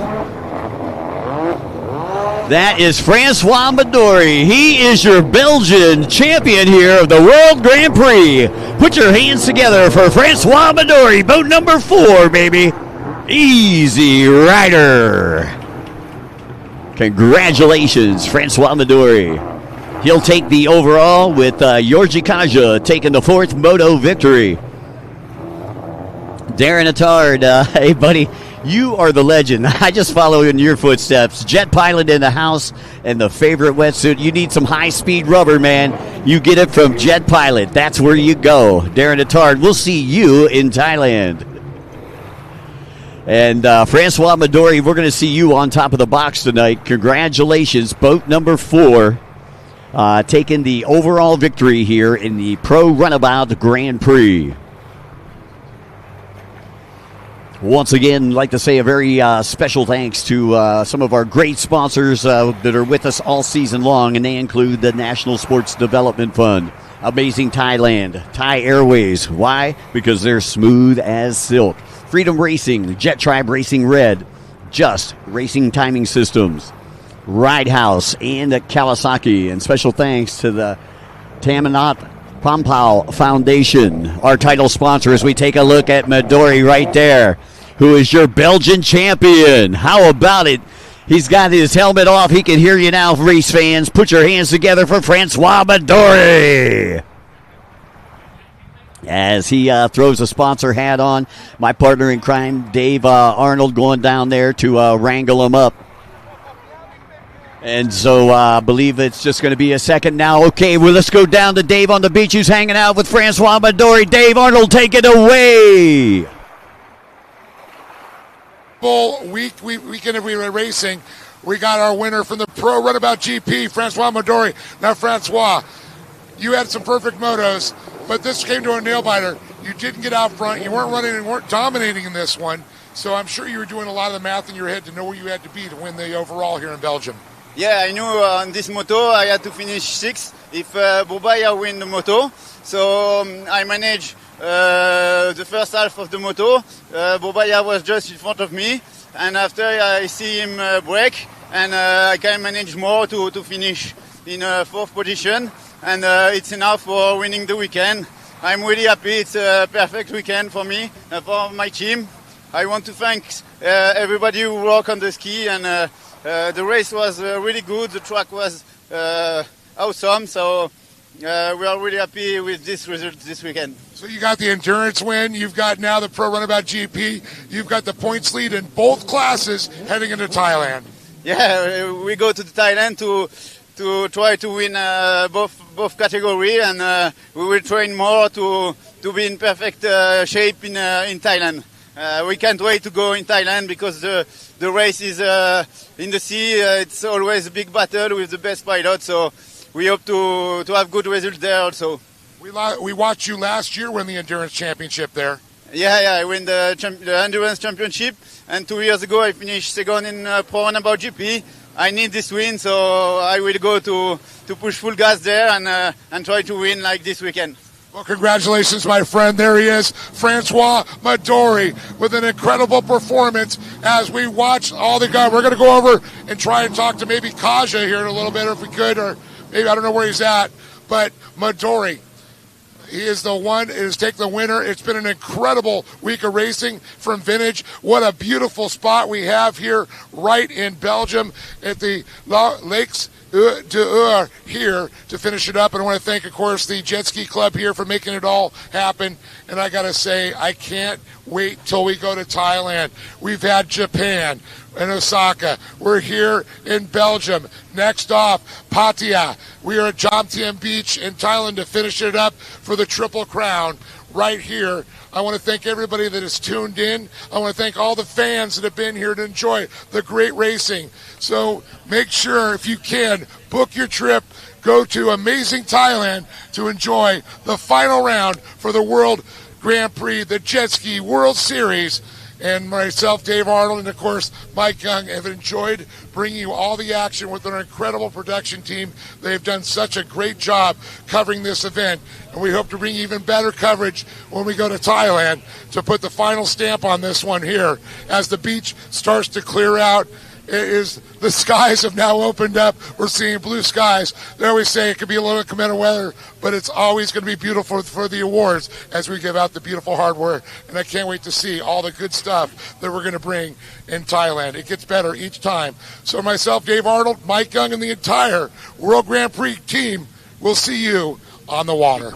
That is Francois Maduri. He is your Belgian champion here of the World Grand Prix. Put your hands together for Francois Maduri, boat number 4, baby. Easy Rider. Congratulations, Francois Maduri. He'll take the overall with Georgi Kaja taking the 4th moto victory. Darren Attard, hey buddy, you are the legend. I just follow in your footsteps. Jet Pilot in the house and the favorite wetsuit. You need some high-speed rubber, man. You get it from Jet Pilot. That's where you go. Darren Attard, we'll see you in Thailand. And Francois Maduri, we're going to see you on top of the box tonight. Congratulations, boat number 4, taking the overall victory here in the Pro Runabout Grand Prix. Once again, I'd like to say a very special thanks to some of our great sponsors that are with us all season long, and they include the National Sports Development Fund, Amazing Thailand, Thai Airways. Why? Because they're smooth as silk. Freedom Racing, Jet Tribe Racing Red, Just Racing Timing Systems, Ride House, and Kawasaki. And special thanks to the Tamanat Pampao Foundation, our title sponsor, as we take a look at Maduri right there, who is your Belgian champion. How about it? He's got his helmet off. He can hear you now, race fans. Put your hands together for Francois Maduri as he throws a sponsor hat on. My partner in crime, Dave Arnold, going down there to wrangle him up. And so I believe it's just going to be a second now. Okay, well, let's go down to Dave on the beach, who's hanging out with Francois Maduri. Dave Arnold, take it away. Full weekend of racing. We got our winner from the Pro Runabout GP, Francois Maduri. Now, Francois, you had some perfect motos, but this came to a nail biter. You didn't get out front. You weren't running and weren't dominating in this one. So I'm sure you were doing a lot of the math in your head to know where you had to be to win the overall here in Belgium. Yeah, I knew on this moto I had to finish 6th if Bobaya win the moto. So I managed the first half of the moto. Bobaya was just in front of me, and after I see him break, and I can manage more to finish in 4th position, and it's enough for winning the weekend. I'm really happy. It's a perfect weekend for me and for my team. I want to thank everybody who worked on the ski, and the race was really good. The track was awesome. So we are really happy with this result this weekend. So you got the endurance win. You've got now the Pro Runabout GP. You've got the points lead in both classes heading into Thailand. Yeah, we go to Thailand to try to win both category, and we will train more to be in perfect shape in Thailand. We can't wait to go in Thailand because the race is in the sea. It's always a big battle with the best pilot, so we hope to have good results there also. We watched you last year win the Endurance Championship there. Yeah, I win the Endurance Championship, and 2 years ago I finished second in Pro Runabout GP. I need this win, so I will go to push full gas there and try to win like this weekend. Well, congratulations, my friend. There he is, Francois Madori, with an incredible performance as we watch all the guys. We're going to go over and try and talk to maybe Kaja here in a little bit if we could, or maybe I don't know where he's at, but Madori, he is the one who's taken the winner. It's been an incredible week of racing from Vintage. What a beautiful spot we have here right in Belgium at the Lakes de here to finish it up. And I want to thank, of course, the Jet Ski Club here for making it all happen. And I got to say, I can't wait till we go to Thailand. We've had Japan and Osaka. We're here in Belgium. Next off, Pattaya. We are at Jomtien Beach in Thailand to finish it up for the Triple Crown right here. I want to thank everybody that has tuned in. I want to thank all the fans that have been here to enjoy the great racing. So make sure, if you can, book your trip. Go to amazing Thailand to enjoy the final round for the World Grand Prix, the Jet Ski World Series. And myself, Dave Arnold, and of course Mike Young have enjoyed bringing you all the action with our incredible production team. They've done such a great job covering this event, and we hope to bring even better coverage when we go to Thailand to put the final stamp on this one here. As the beach starts to clear out, the skies have now opened up. We're seeing blue skies. They always say it could be a little inclement weather, but it's always going to be beautiful for the awards as we give out the beautiful hardware. And I can't wait to see all the good stuff that we're going to bring in Thailand. It gets better each time. So myself, Dave Arnold, Mike Young, and the entire World Grand Prix team will see you on the water.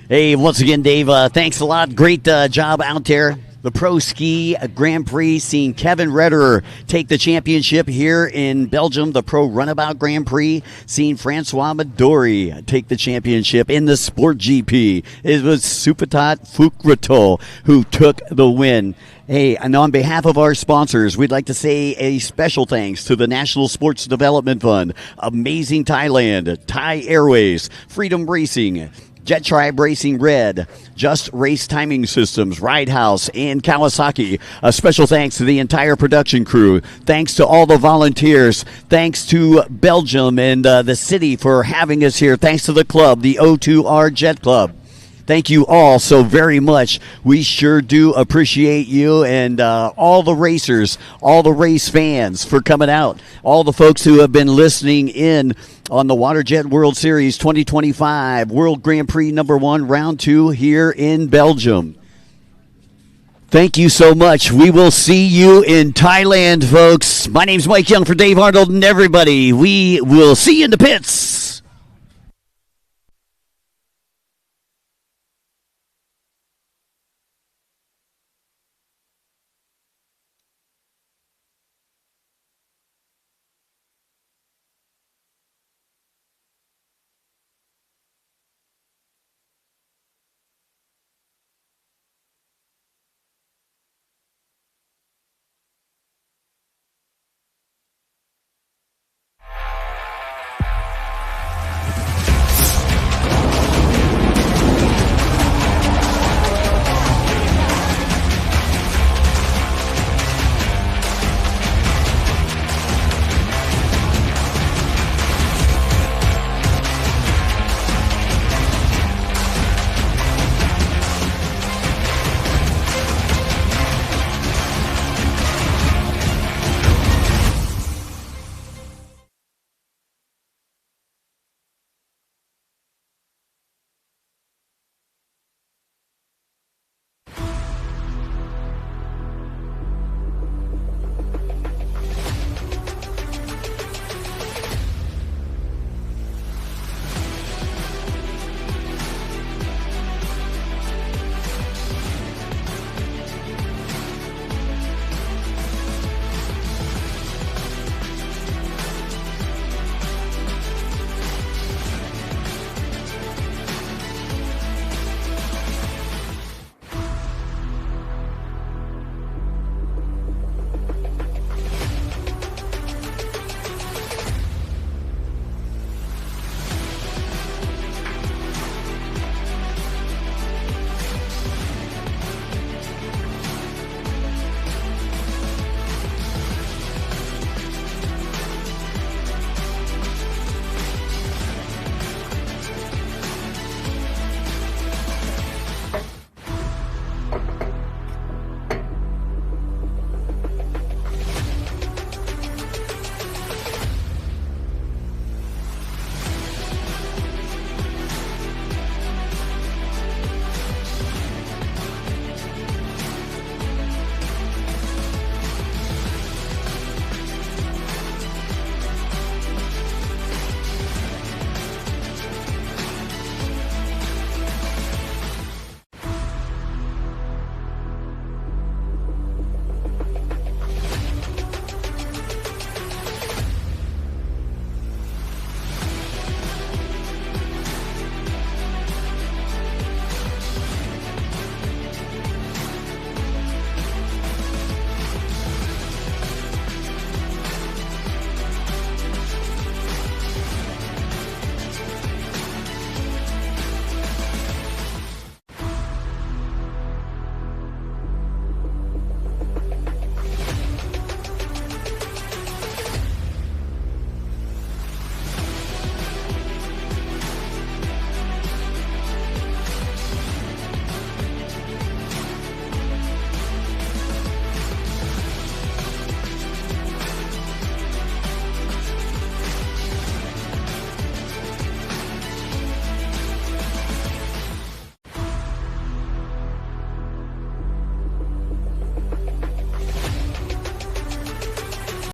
Hey, once again, Dave, thanks a lot. Great job out there. The Proski Grand Prix, seeing Kevin Redderer take the championship here in Belgium. The Pro Runabout Grand Prix, seeing Francois Madori take the championship in the Sport GP. It was Supatat Fukrato who took the win. Hey, and on behalf of our sponsors, we'd like to say a special thanks to the National Sports Development Fund, Amazing Thailand, Thai Airways, Freedom Racing, Jet Tribe Racing Red, Just Race Timing Systems, Ride House, and Kawasaki. A special thanks to the entire production crew. Thanks to all the volunteers. Thanks to Belgium and the city for having us here. Thanks to the club, the O2R Jet Club. Thank you all so very much. We sure do appreciate you and all the racers, all the race fans for coming out, all the folks who have been listening in on the WaterJet World Series 2025 World Grand Prix #1, Round 2 here in Belgium. Thank you so much. We will see you in Thailand, folks. My name's Mike Young for Dave Arnold and everybody. We will see you in the pits.